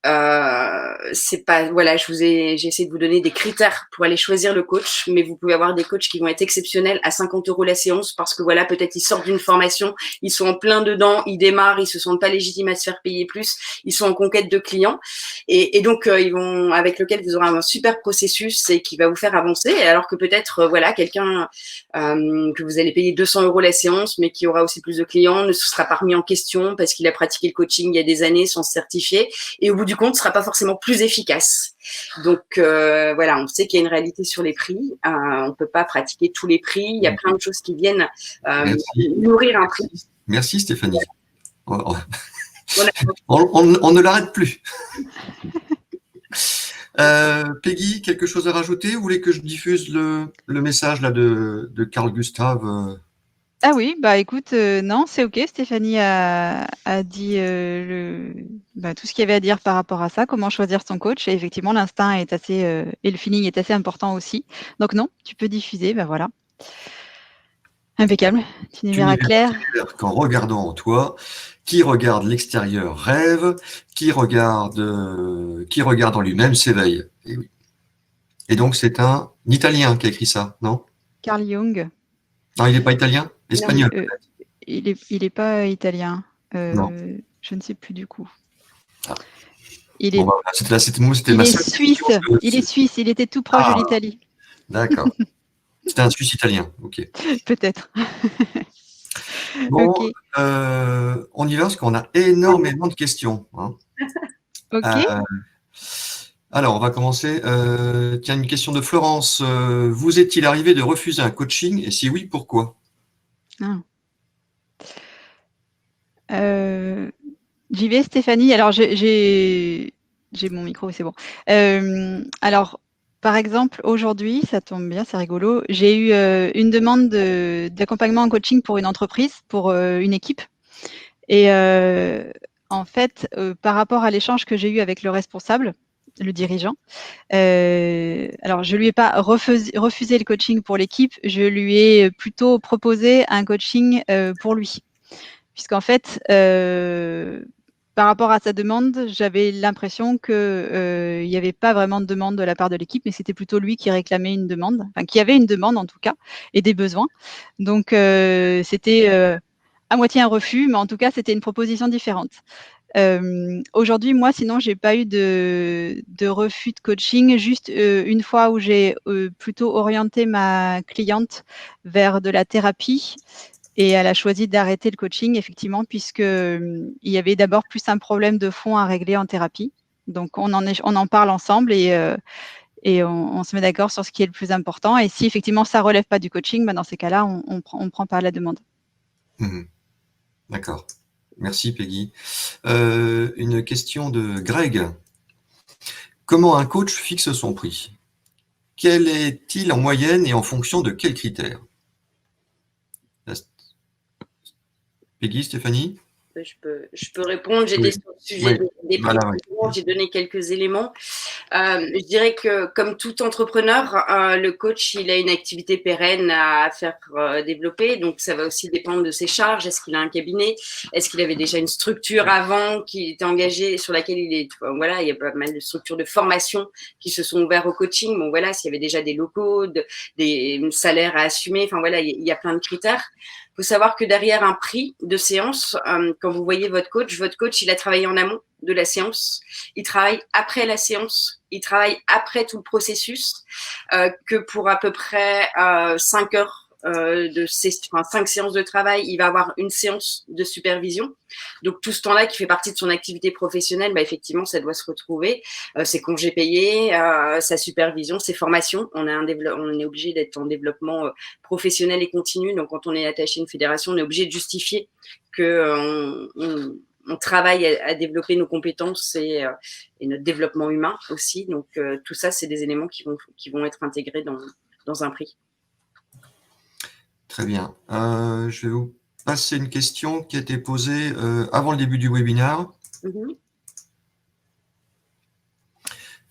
C'est pas, voilà, j'ai essayé de vous donner des critères pour aller choisir le coach, mais vous pouvez avoir des coachs qui vont être exceptionnels à 50 € la séance parce que voilà, peut-être ils sortent d'une formation, ils sont en plein dedans, ils démarrent, ils se sentent pas légitimes à se faire payer plus, ils sont en conquête de clients et donc ils vont, avec lequel vous aurez un super processus et qui va vous faire avancer, alors que peut-être voilà, quelqu'un que vous allez payer 200 € la séance, mais qui aura aussi plus de clients, ne se sera pas remis en question parce qu'il a pratiqué le coaching il y a des années sans se certifier et au bout du compte, ne sera pas forcément plus efficace. Donc voilà, on sait qu'il y a une réalité sur les prix. On ne peut pas pratiquer tous les prix. Il y a plein de choses qui viennent nourrir un prix. Merci Stéphanie. Voilà. On ne l'arrête plus. Peggy, quelque chose à rajouter? Vous voulez que je diffuse le message là de Carl Gustave? Ah oui, bah écoute, non, c'est ok. Stéphanie a dit tout ce qu'il y avait à dire par rapport à ça, comment choisir son coach. Et effectivement, l'instinct est assez et le feeling est assez important aussi. Donc non, tu peux diffuser, bah voilà. Impeccable. Tu n'y verras clair. Qu'en regardant en toi, qui regarde l'extérieur rêve, qui regarde en lui-même s'éveille. Et oui. Et donc c'est un Italien qui a écrit ça, non? Carl Jung. Non, il n'est pas italien? Espagnol. Il est pas italien. Non. Je ne sais plus du coup. Ah. Il est, suisse. Il est suisse. Il était tout proche de l'Italie. D'accord. C'était un Suisse italien. Ok. Peut-être. Bon, okay. On y va parce qu'on a énormément de questions. Hein. Ok. Alors, on va commencer. Tiens, une question de Florence. Vous est-il arrivé de refuser un coaching? Et si oui, pourquoi? J'y vais, Stéphanie. Alors, j'ai mon micro, c'est bon. Alors, par exemple, aujourd'hui, ça tombe bien, c'est rigolo. J'ai eu une demande d'accompagnement en coaching pour une entreprise, pour une équipe. Et en fait, par rapport à l'échange que j'ai eu avec le responsable, le dirigeant, alors je lui ai pas refusé le coaching pour l'équipe, je lui ai plutôt proposé un coaching pour lui. Puisqu'en fait, par rapport à sa demande, j'avais l'impression qu'il n'y avait pas vraiment de demande de la part de l'équipe, mais c'était plutôt lui qui réclamait une demande, enfin qui avait une demande en tout cas, et des besoins. Donc c'était à moitié un refus, mais en tout cas c'était une proposition différente. Aujourd'hui, moi, sinon, j'ai pas eu de refus de coaching, juste une fois où j'ai plutôt orienté ma cliente vers de la thérapie. Et elle a choisi d'arrêter le coaching, effectivement, puisque il y avait d'abord plus un problème de fond à régler en thérapie. Donc, on en parle ensemble et on se met d'accord sur ce qui est le plus important. Et si effectivement ça relève pas du coaching, dans ces cas-là, on prend pas la demande. Mmh. D'accord. Merci Peggy. Une question de Greg. Comment un coach fixe son prix? Quel est-il en moyenne et en fonction de quels critères? Peggy, Stéphanie? Je peux répondre. J'étais sur le sujet des prix. J'ai donné quelques éléments. Je dirais que comme tout entrepreneur, le coach, il a une activité pérenne à faire développer. Donc, ça va aussi dépendre de ses charges. Est-ce qu'il a un cabinet? Est-ce qu'il avait déjà une structure avant qui était engagée, sur laquelle il est… Voilà, il y a pas mal de structures de formation qui se sont ouvertes au coaching. Bon, voilà, s'il y avait déjà des locaux, des salaires à assumer. Enfin, voilà, il y a plein de critères. Il faut savoir que derrière un prix de séance, quand vous voyez votre coach, il a travaillé en amont de la séance, il travaille après la séance, il travaille après tout le processus, que pour à peu près 5 heures de 5 séances de travail, il va avoir une séance de supervision. Donc tout ce temps-là qui fait partie de son activité professionnelle, effectivement, ça doit se retrouver. Ses congés payés, sa supervision, ses formations. On est obligé d'être en développement professionnel et continu. Donc quand on est attaché à une fédération, on est obligé de justifier que on travaille à développer nos compétences et notre développement humain aussi. Donc tout ça, c'est des éléments qui vont être intégrés dans un prix. Très bien. Je vais vous passer une question qui a été posée avant le début du webinaire.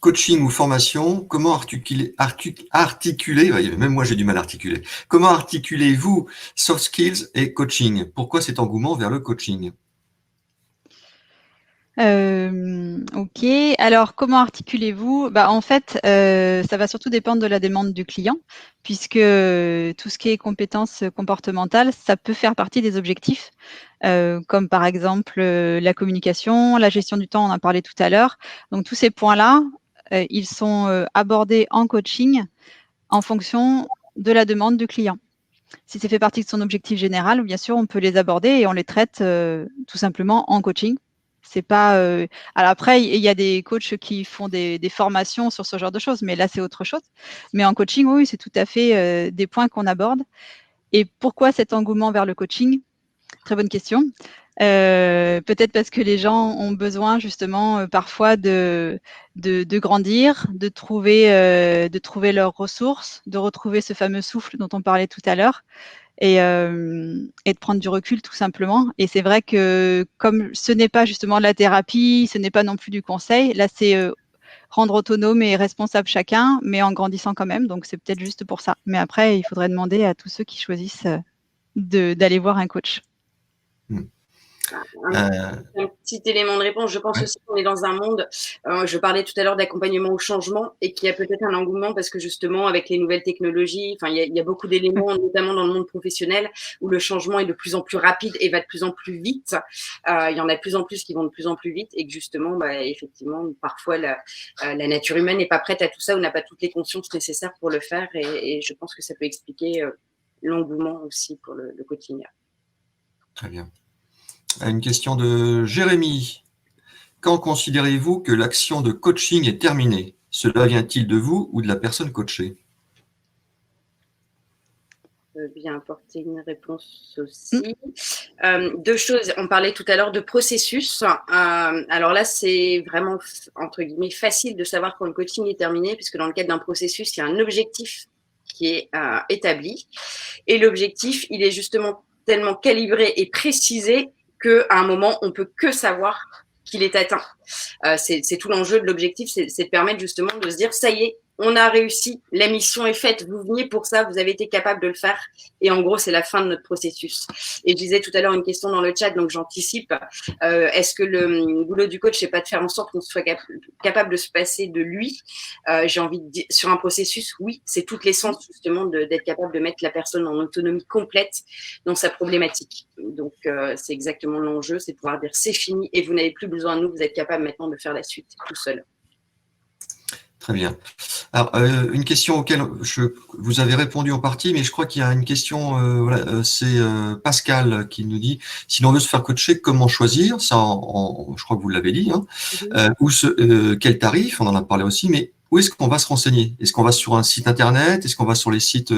Coaching ou formation, comment articuler, même moi j'ai du mal à articuler, comment articulez-vous soft skills et coaching? Pourquoi cet engouement vers le coaching? Ok. Alors, comment articulez-vous? En fait, ça va surtout dépendre de la demande du client, puisque tout ce qui est compétences comportementales, ça peut faire partie des objectifs, comme par exemple la communication, la gestion du temps, on en parlait tout à l'heure. Donc, tous ces points-là, ils sont abordés en coaching en fonction de la demande du client. Si ça fait partie de son objectif général, bien sûr, on peut les aborder et on les traite tout simplement en coaching. C'est pas. Alors après, il y a des coachs qui font des formations sur ce genre de choses, mais là, c'est autre chose. Mais en coaching, oui, c'est tout à fait des points qu'on aborde. Et pourquoi cet engouement vers le coaching? Très bonne question. Peut-être parce que les gens ont besoin justement parfois de grandir, de trouver leurs ressources, de retrouver ce fameux souffle dont on parlait tout à l'heure et de prendre du recul tout simplement. Et c'est vrai que comme ce n'est pas justement de la thérapie, ce n'est pas non plus du conseil, là c'est rendre autonome et responsable chacun, mais en grandissant quand même. Donc c'est peut-être juste pour ça. Mais après, il faudrait demander à tous ceux qui choisissent d'aller voir un coach. Un petit élément de réponse. Je pense aussi qu'on est dans un monde, je parlais tout à l'heure d'accompagnement au changement et qu'il y a peut-être un engouement parce que justement, avec les nouvelles technologies, il y a beaucoup d'éléments, notamment dans le monde professionnel, où le changement est de plus en plus rapide et va de plus en plus vite. Il y en a de plus en plus qui vont de plus en plus vite et que justement, effectivement, parfois, la nature humaine n'est pas prête à tout ça ou n'a pas toutes les consciences nécessaires pour le faire et je pense que ça peut expliquer l'engouement aussi pour le coaching. Très bien. Une question de Jérémy. Quand considérez-vous que l'action de coaching est terminée? Cela vient-il de vous ou de la personne coachée? Je peux bien apporter une réponse aussi. Deux choses. On parlait tout à l'heure de processus. Alors là, c'est vraiment, entre guillemets, facile de savoir quand le coaching est terminé, puisque dans le cadre d'un processus, il y a un objectif qui est établi. Et l'objectif, il est justement tellement calibré et précisé qu'à un moment, on peut que savoir qu'il est atteint. C'est tout l'enjeu de l'objectif, c'est de permettre justement de se dire, ça y est, on a réussi, la mission est faite, vous veniez pour ça, vous avez été capable de le faire. Et en gros, c'est la fin de notre processus. Et je disais tout à l'heure une question dans le chat, donc j'anticipe. Est-ce que le boulot du coach, c'est pas de faire en sorte qu'on soit capable de se passer de lui? J'ai envie de dire, sur un processus, oui, c'est toute l'essence justement d'être capable de mettre la personne en autonomie complète dans sa problématique. Donc, c'est exactement l'enjeu, c'est de pouvoir dire c'est fini et vous n'avez plus besoin de nous, vous êtes capable maintenant de faire la suite tout seul. Très bien. Alors, une question auquel vous avez répondu en partie, mais je crois qu'il y a une question, c'est Pascal qui nous dit, si l'on veut se faire coacher, comment choisir? Ça, je crois que vous l'avez dit, hein. Quel tarif? On en a parlé aussi, mais où est-ce qu'on va se renseigner? Est-ce qu'on va sur un site internet? Est-ce qu'on va sur les sites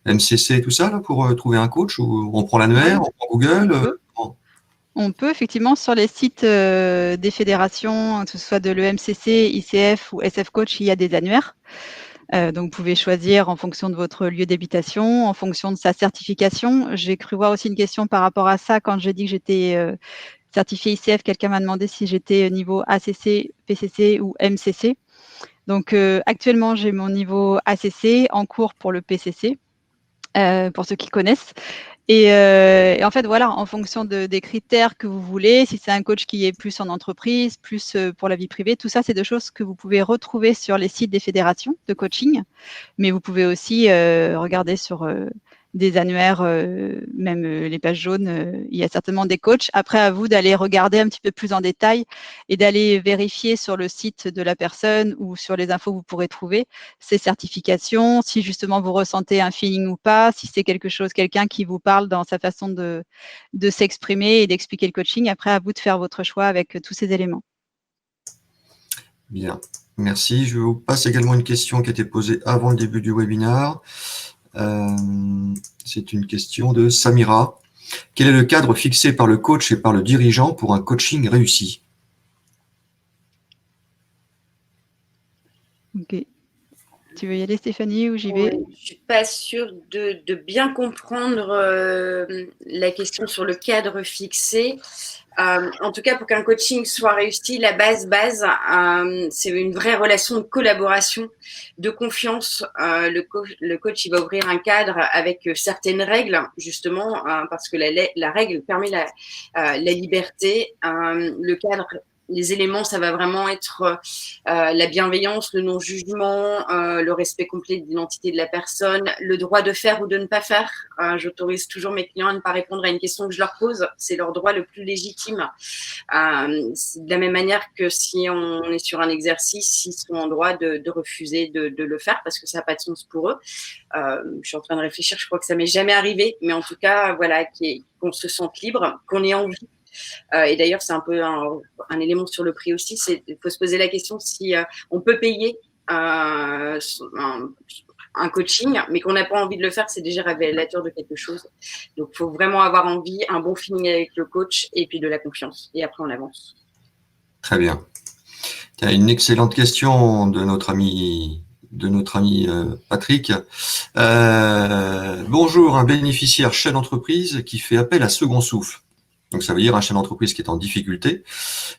MCC, tout ça, là, pour trouver un coach? Ou on prend l'annuaire, on prend Google? On peut effectivement sur les sites des fédérations, que ce soit de l'EMCC, ICF ou SF Coach, il y a des annuaires. Donc vous pouvez choisir en fonction de votre lieu d'habitation, en fonction de sa certification. J'ai cru voir aussi une question par rapport à ça quand j'ai dit que j'étais certifiée ICF. Quelqu'un m'a demandé si j'étais niveau ACC, PCC ou MCC. Donc actuellement, j'ai mon niveau ACC en cours pour le PCC, pour ceux qui connaissent. Et en fait, voilà, en fonction des critères que vous voulez, si c'est un coach qui est plus en entreprise, plus pour la vie privée, tout ça, c'est des choses que vous pouvez retrouver sur les sites des fédérations de coaching. Mais vous pouvez aussi regarder sur des annuaires, même les pages jaunes, il y a certainement des coachs. Après, à vous d'aller regarder un petit peu plus en détail et d'aller vérifier sur le site de la personne ou sur les infos que vous pourrez trouver ses certifications, si justement vous ressentez un feeling ou pas, si c'est quelqu'un qui vous parle dans sa façon de s'exprimer et d'expliquer le coaching. Après, à vous de faire votre choix avec tous ces éléments. Bien, merci. Je vous passe également une question qui a été posée avant le début du webinaire. C'est une question de Samira. Quel est le cadre fixé par le coach et par le dirigeant pour un coaching réussi? Ok. Tu veux y aller, Stéphanie, ou j'y vais? Je ne suis pas sûre de bien comprendre la question sur le cadre fixé. En tout cas, pour qu'un coaching soit réussi, la base, c'est une vraie relation de collaboration, de confiance. Le coach, il va ouvrir un cadre avec certaines règles, justement, parce que la règle permet la liberté. Le cadre les éléments, ça va vraiment être la bienveillance, le non-jugement, le respect complet de l'identité de la personne, le droit de faire ou de ne pas faire. J'autorise toujours mes clients à ne pas répondre à une question que je leur pose. C'est leur droit le plus légitime. C'est de la même manière que si on est sur un exercice, ils sont en droit de refuser de le faire parce que ça n'a pas de sens pour eux. Je suis en train de réfléchir, je crois que ça m'est jamais arrivé, mais en tout cas, voilà, qu'on se sente libre, qu'on ait envie. Et d'ailleurs, c'est un peu un élément sur le prix aussi. Il faut se poser la question si on peut payer un coaching, mais qu'on n'a pas envie de le faire, c'est déjà révélateur de quelque chose. Donc, il faut vraiment avoir envie, un bon feeling avec le coach et puis de la confiance. Et après, on avance. Très bien. Il y a une excellente question de notre ami Patrick. Bonjour, un bénéficiaire chef d'entreprise qui fait appel à second souffle. Donc ça veut dire un chef d'entreprise qui est en difficulté.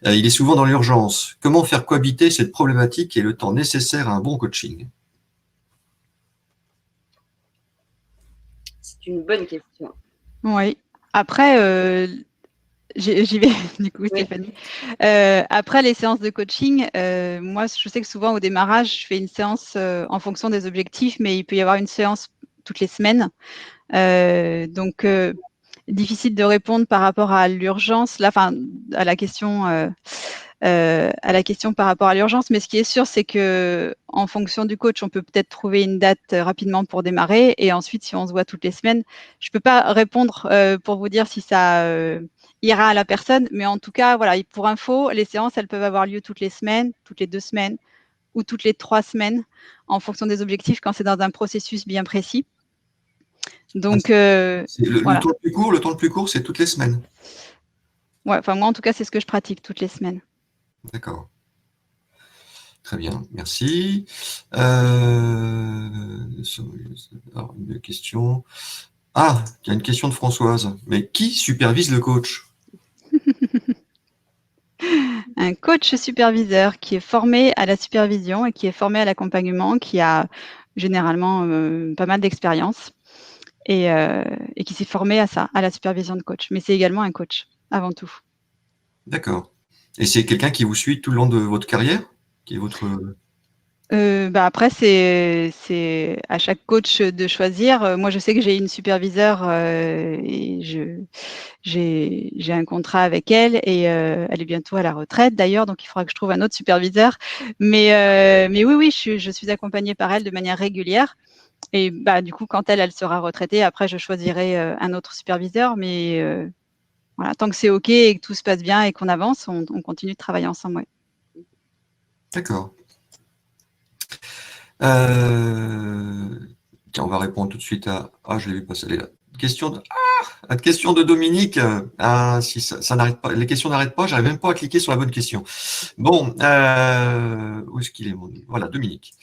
Il est souvent dans l'urgence. Comment faire cohabiter cette problématique et le temps nécessaire à un bon coaching? C'est une bonne question. Oui. Après, j'y vais du coup, Stéphanie. Après les séances de coaching, moi, je sais que souvent au démarrage, je fais une séance en fonction des objectifs, mais il peut y avoir une séance toutes les semaines. Donc, difficile de répondre par rapport à l'urgence, là, enfin, à la question par rapport à l'urgence. Mais ce qui est sûr, c'est que en fonction du coach, on peut peut-être trouver une date rapidement pour démarrer. Et ensuite, si on se voit toutes les semaines, je peux pas répondre pour vous dire si ça ira à la personne. Mais en tout cas, voilà, pour info, les séances, elles peuvent avoir lieu toutes les semaines, toutes les 2 semaines ou toutes les 3 semaines en fonction des objectifs quand c'est dans un processus bien précis. Donc, le voilà. temps le plus court, c'est toutes les semaines. Ouais, enfin, moi, en tout cas, c'est ce que je pratique toutes les semaines. D'accord. Très bien, merci. Alors, une question. Ah, il y a une question de Françoise. Mais qui supervise le coach? Un coach superviseur qui est formé à la supervision et qui est formé à l'accompagnement, qui a généralement pas mal d'expérience et qui s'est formé à ça, à la supervision de coach. Mais c'est également un coach, avant tout. D'accord. Et c'est quelqu'un qui vous suit tout le long de votre carrière? Qui est votre... Après, c'est à chaque coach de choisir. Moi, je sais que j'ai une superviseure et j'ai un contrat avec elle et elle est bientôt à la retraite d'ailleurs, donc il faudra que je trouve un autre superviseur. Mais oui, je suis accompagnée par elle de manière régulière. Et du coup, quand elle sera retraitée, après, je choisirai un autre superviseur. Mais voilà, tant que c'est OK et que tout se passe bien et qu'on avance, on continue de travailler ensemble. Ouais. D'accord. Tiens, on va répondre tout de suite à... Ah, je l'ai vu passer, elle est là. Question de Dominique. Si ça n'arrête pas. Les questions n'arrêtent pas, j'arrive même pas à cliquer sur la bonne question. Bon, où est-ce qu'il est, voilà, Dominique.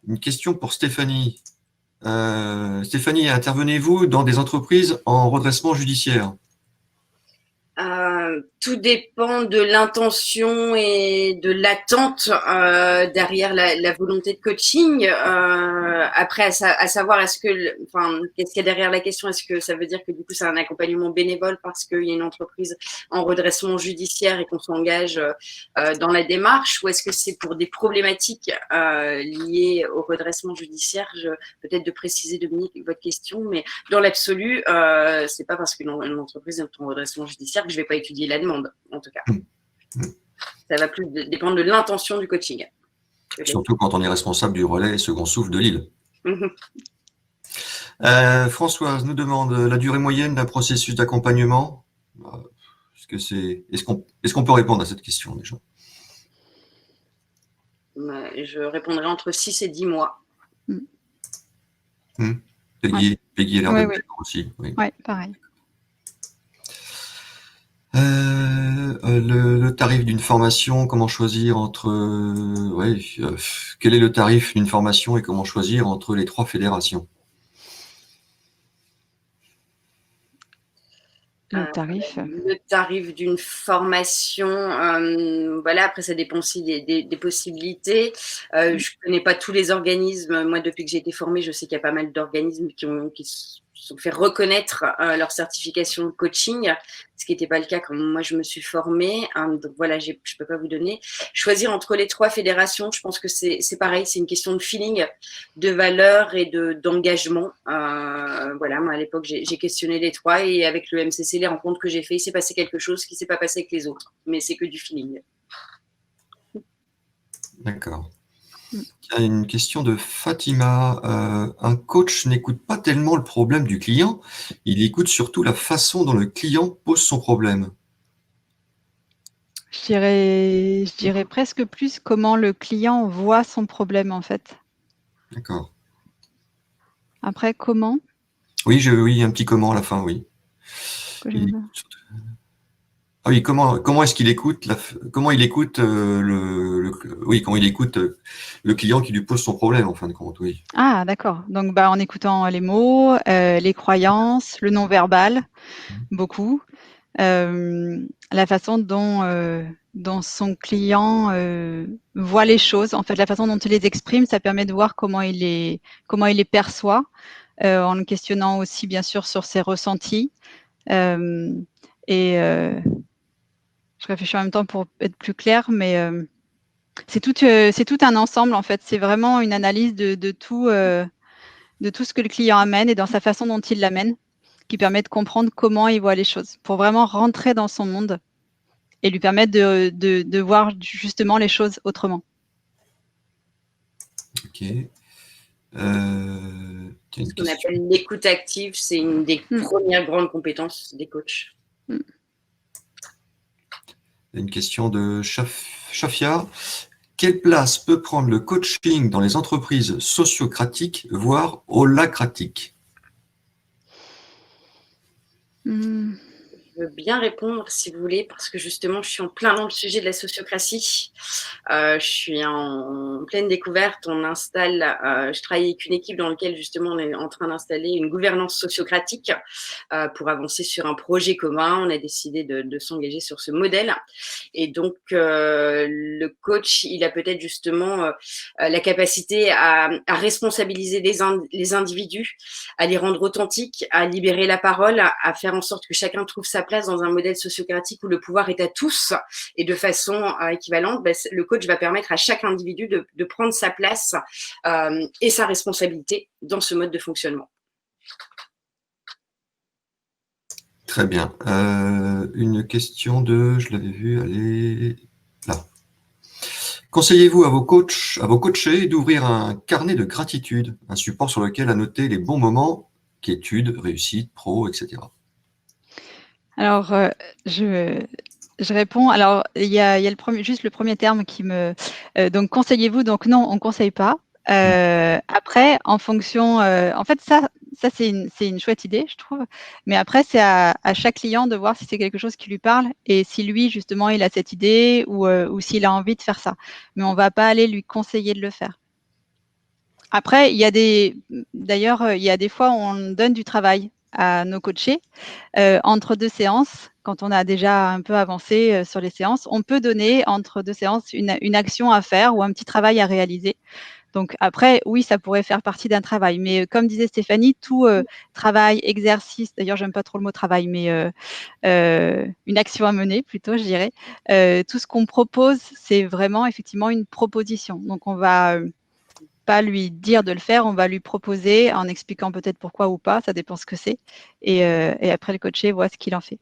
Une question pour Stéphanie. Stéphanie, intervenez-vous dans des entreprises en redressement judiciaire? Tout dépend de l'intention et de l'attente derrière la volonté de coaching. Après, à savoir, qu'est-ce qu'il y a derrière la question? Est-ce que ça veut dire que du coup, c'est un accompagnement bénévole parce qu'il y a une entreprise en redressement judiciaire et qu'on s'engage dans la démarche, ou est-ce que c'est pour des problématiques liées au redressement judiciaire? Peut-être de préciser, Dominique, votre question, mais dans l'absolu, c'est pas parce qu'une entreprise est en redressement judiciaire que je vais pas étudier la demande, en tout cas. Ça va plus dépendre de l'intention du coaching. Surtout quand on est responsable du relais second souffle de Lille. Françoise nous demande la durée moyenne d'un processus d'accompagnement. Est-ce qu'on peut répondre à cette question déjà? Je répondrai entre 6 et 10 mois. Peggy a l'air Ouais, de d'accord aussi. Oui, pareil. Le tarif d'une formation, comment choisir entre... quel est le tarif d'une formation et comment choisir entre les 3 fédérations? Le tarif d'une formation, voilà, après ça dépend aussi des possibilités. Je connais pas tous les organismes. Moi, depuis que j'ai été formée, je sais qu'il y a pas mal d'organismes qui sont fait reconnaître leur certification de coaching, ce qui n'était pas le cas quand moi je me suis formée. Donc voilà, je ne peux pas vous donner. Choisir entre les 3 fédérations, je pense que c'est pareil, c'est une question de feeling, de valeur et d'engagement. Voilà, moi à l'époque, j'ai questionné les 3 et avec le MCC, les rencontres que j'ai fait, il s'est passé quelque chose qui ne s'est pas passé avec les autres. Mais c'est que du feeling. D'accord. Il y a une question de Fatima. Un coach n'écoute pas tellement le problème du client, il écoute surtout la façon dont le client pose son problème. Je dirais presque plus comment le client voit son problème, en fait. D'accord. Après, comment? Oui, un petit comment à la fin, oui. Ah oui, comment est-ce qu'il écoute comment il écoute comment il écoute le client qui lui pose son problème en fin de compte, oui. Ah, d'accord. Donc, en écoutant les mots, les croyances, le non-verbal, beaucoup. La façon dont son client voit les choses, en fait, la façon dont il les exprime, ça permet de voir comment il les perçoit, en le questionnant aussi, bien sûr, sur ses ressentis. Je réfléchis en même temps pour être plus clair, mais c'est tout un ensemble, en fait. C'est vraiment une analyse de tout ce que le client amène et dans sa façon dont il l'amène, qui permet de comprendre comment il voit les choses, pour vraiment rentrer dans son monde et lui permettre de voir justement les choses autrement. Ok. Ce qu'on appelle l'écoute active, c'est une des premières grandes compétences des coachs. Une question de Shafia. Quelle place peut prendre le coaching dans les entreprises sociocratiques, voire holacratiques? Je veux bien répondre si vous voulez, parce que justement, je suis en plein dans le sujet de la sociocratie. Je suis en pleine découverte. Je travaille avec une équipe dans laquelle justement on est en train d'installer une gouvernance sociocratique pour avancer sur un projet commun. On a décidé de s'engager sur ce modèle. Et donc, le coach, il a peut-être justement la capacité à responsabiliser les individus, à les rendre authentiques, à libérer la parole, à faire en sorte que chacun trouve sa place dans un modèle sociocratique où le pouvoir est à tous et de façon équivalente. Le coach va permettre à chaque individu de prendre sa place et sa responsabilité dans ce mode de fonctionnement. Très bien. Une question je l'avais vue, elle est là. Conseillez-vous à vos coachés d'ouvrir un carnet de gratitude, un support sur lequel annoter les bons moments, quiétude, réussite, pro, etc. Alors, je réponds. Alors, il y a juste le premier terme qui me. Donc, conseillez-vous? Donc, non, on ne conseille pas. Après, en fonction. En fait, ça c'est une chouette idée, je trouve. Mais après, c'est à chaque client de voir si c'est quelque chose qui lui parle et si lui, justement, il a cette idée ou s'il a envie de faire ça. Mais on ne va pas aller lui conseiller de le faire. Après, d'ailleurs, il y a des fois où on donne du travail à nos coachés. Entre 2 séances, quand on a déjà un peu avancé sur les séances, on peut donner entre 2 séances une action à faire ou un petit travail à réaliser. Donc après, oui, ça pourrait faire partie d'un travail. Mais comme disait Stéphanie, tout travail, exercice, d'ailleurs, j'aime pas trop le mot travail, mais une action à mener plutôt, je dirais. Tout ce qu'on propose, c'est vraiment effectivement une proposition. Donc on va pas lui dire de le faire, on va lui proposer en expliquant peut-être pourquoi ou pas, ça dépend ce que c'est. Et après, le coaché voit ce qu'il en fait.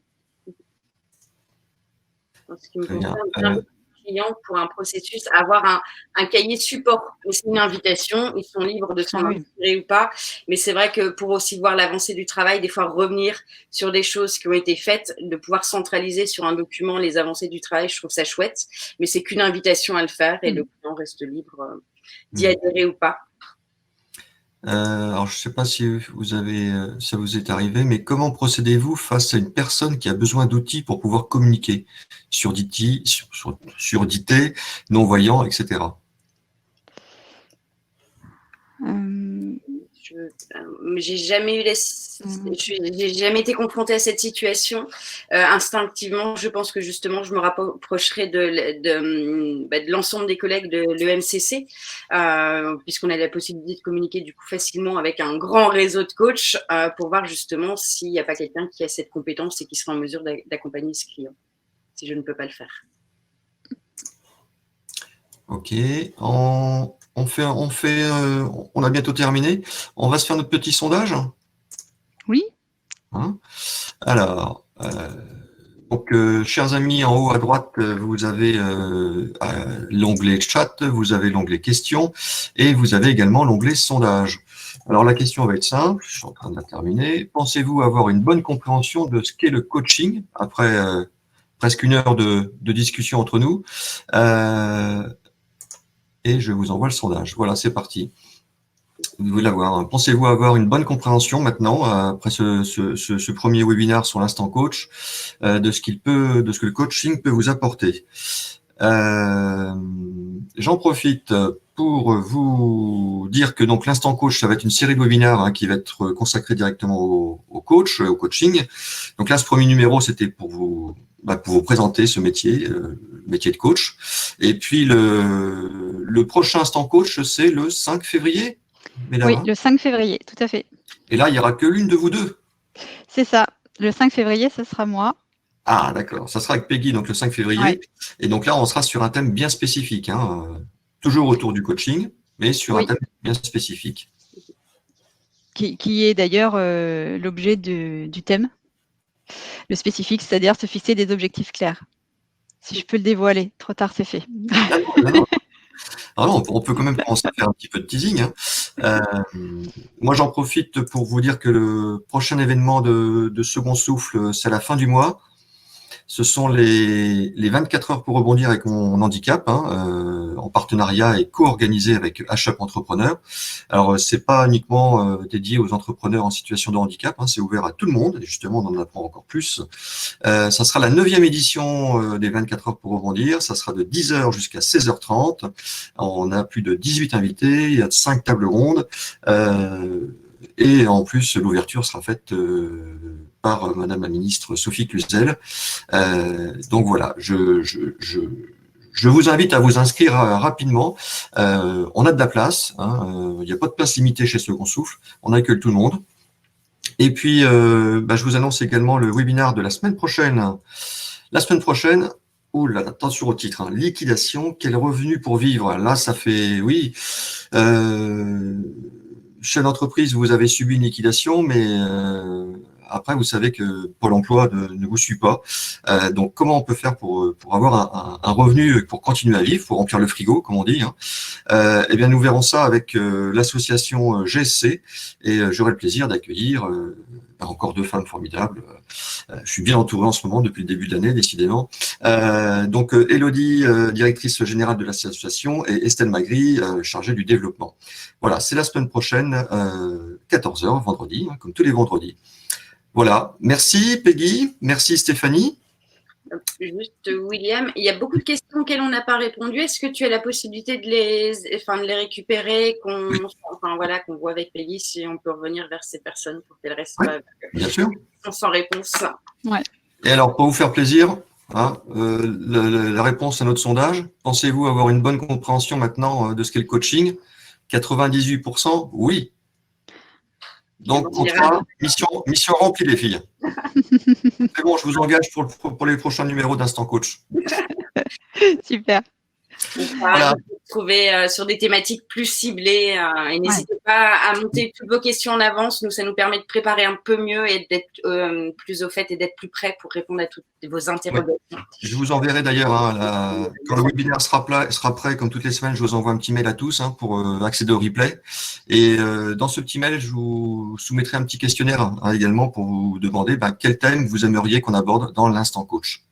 En ce qui me concerne, clients pour un processus, avoir un cahier support. C'est une invitation, ils sont libres de s'en inspirer ou pas. Mais c'est vrai que pour aussi voir l'avancée du travail, des fois revenir sur des choses qui ont été faites, de pouvoir centraliser sur un document les avancées du travail, je trouve ça chouette. Mais c'est qu'une invitation à le faire et le client reste libre d'y adhérer ou pas. Alors, je ne sais pas si ça vous est arrivé, mais comment procédez-vous face à une personne qui a besoin d'outils pour pouvoir communiquer, surdité, non-voyant, etc. j'ai jamais eu j'ai jamais été confrontée à cette situation. Instinctivement, je pense que justement, je me rapprocherai de l'ensemble des collègues de l'EMCC, puisqu'on a la possibilité de communiquer du coup facilement avec un grand réseau de coachs pour voir justement s'il n'y a pas quelqu'un qui a cette compétence et qui sera en mesure d'accompagner ce client, si je ne peux pas le faire. Ok, on a bientôt terminé. On va se faire notre petit sondage. Oui. Hein. Alors, donc, chers amis, en haut à droite, vous avez l'onglet chat, vous avez l'onglet questions et vous avez également l'onglet sondage. Alors, la question va être simple, je suis en train de la terminer. Pensez-vous avoir une bonne compréhension de ce qu'est le coaching après presque une heure de discussion entre nous et je vous envoie le sondage. Voilà, c'est parti. Vous devez l'avoir. Pensez-vous avoir une bonne compréhension maintenant, après ce premier webinaire sur l'instant coach, de ce que le coaching peut vous apporter. J'en profite pour vous dire que donc l'instant coach, ça va être une série de webinaires qui va être consacrée directement au coach, au coaching. Donc là, ce premier numéro, c'était pour vous présenter ce métier, le métier de coach. Et puis le prochain instant coach, c'est le 5 février. Oui, le 5 février, tout à fait. Et là, il n'y aura que l'une de vous deux. C'est ça. Le 5 février, ce sera moi. Ah, d'accord. Ça sera avec Peggy, donc le 5 février. Ouais. Et donc là, on sera sur un thème bien spécifique, toujours autour du coaching, mais sur un thème bien spécifique. Qui est d'ailleurs l'objet du thème. Le spécifique, c'est-à-dire se fixer des objectifs clairs. Si je peux le dévoiler, trop tard, c'est fait. Non. Alors, on peut quand même commencer à faire un petit peu de teasing. Moi, j'en profite pour vous dire que le prochain événement de Second Souffle, c'est à la fin du mois. Ce sont les 24 heures pour rebondir avec mon handicap, en partenariat et co-organisé avec HUP Entrepreneur. Alors, c'est pas uniquement dédié aux entrepreneurs en situation de handicap, c'est ouvert à tout le monde, et justement, on en apprend encore plus. Ça sera la 9e édition des 24 heures pour rebondir, ça sera de 10h jusqu'à 16h30. On a plus de 18 invités, il y a 5 tables rondes, et en plus, l'ouverture sera faite par Madame la Ministre Sophie Cluzel. Donc voilà, je vous invite à vous inscrire rapidement. On a de la place, il n'y a pas de place limitée chez Second Souffle, on accueille tout le monde. Et puis, je vous annonce également le webinaire de la semaine prochaine. La semaine prochaine, oh là, attention au titre, liquidation, quel revenu pour vivre? Là, ça fait, oui, chef d'entreprise, vous avez subi une liquidation, mais après, vous savez que Pôle emploi ne vous suit pas. Donc, comment on peut faire pour avoir un revenu, pour continuer à vivre, pour remplir le frigo, comme on dit Eh bien, nous verrons ça avec l'association GSC et j'aurai le plaisir d'accueillir encore 2 femmes formidables. Je suis bien entouré en ce moment depuis le début de l'année, décidément. Donc, Élodie, directrice générale de l'association, et Estelle Magri, chargée du développement. Voilà, c'est la semaine prochaine, 14h, vendredi, comme tous les vendredis. Voilà, merci Peggy, merci Stéphanie. Juste William, il y a beaucoup de questions auxquelles on n'a pas répondu. Est-ce que tu as la possibilité de les récupérer, qu'on voit avec Peggy si on peut revenir vers ces personnes pour qu'elles restent pas bien sûr. sans réponse. Ouais. Et alors, pour vous faire plaisir, la réponse à notre sondage, pensez-vous avoir une bonne compréhension maintenant de ce qu'est le coaching? 98%, oui. Donc, mission remplie, les filles. C'est bon, je vous engage pour les prochains numéros d'Instant Coach. Super. Voilà. Trouver sur des thématiques plus ciblées et n'hésitez pas à monter toutes vos questions en avance. Nous, ça nous permet de préparer un peu mieux et d'être plus au fait et d'être plus prêt pour répondre à toutes vos interrogations. Ouais. Je vous enverrai d'ailleurs, quand le webinaire sera prêt, comme toutes les semaines, je vous envoie un petit mail à tous pour accéder au replay. Et dans ce petit mail, je vous soumettrai un petit questionnaire également pour vous demander quel thème vous aimeriez qu'on aborde dans l'Instant Coach.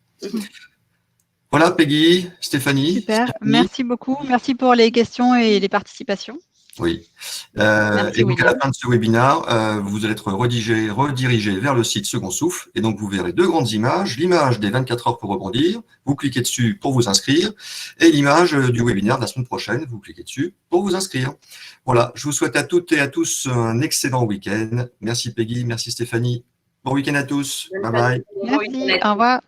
Voilà, Peggy, Stéphanie. Super, merci beaucoup. Merci pour les questions et les participations. Oui. Merci, Et donc, à la William. fin de ce webinaire, vous allez être redirigé vers le site Second Souffle. Et donc, vous verrez deux grandes images. L'image des 24 heures pour rebondir. Vous cliquez dessus pour vous inscrire. Et l'image du webinaire de la semaine prochaine. Vous cliquez dessus pour vous inscrire. Voilà. Je vous souhaite à toutes et à tous un excellent week-end. Merci Peggy. Merci Stéphanie. Bon week-end à tous. Bonne Bye fin de bye. journée, bon week-end à Merci, tous. au revoir.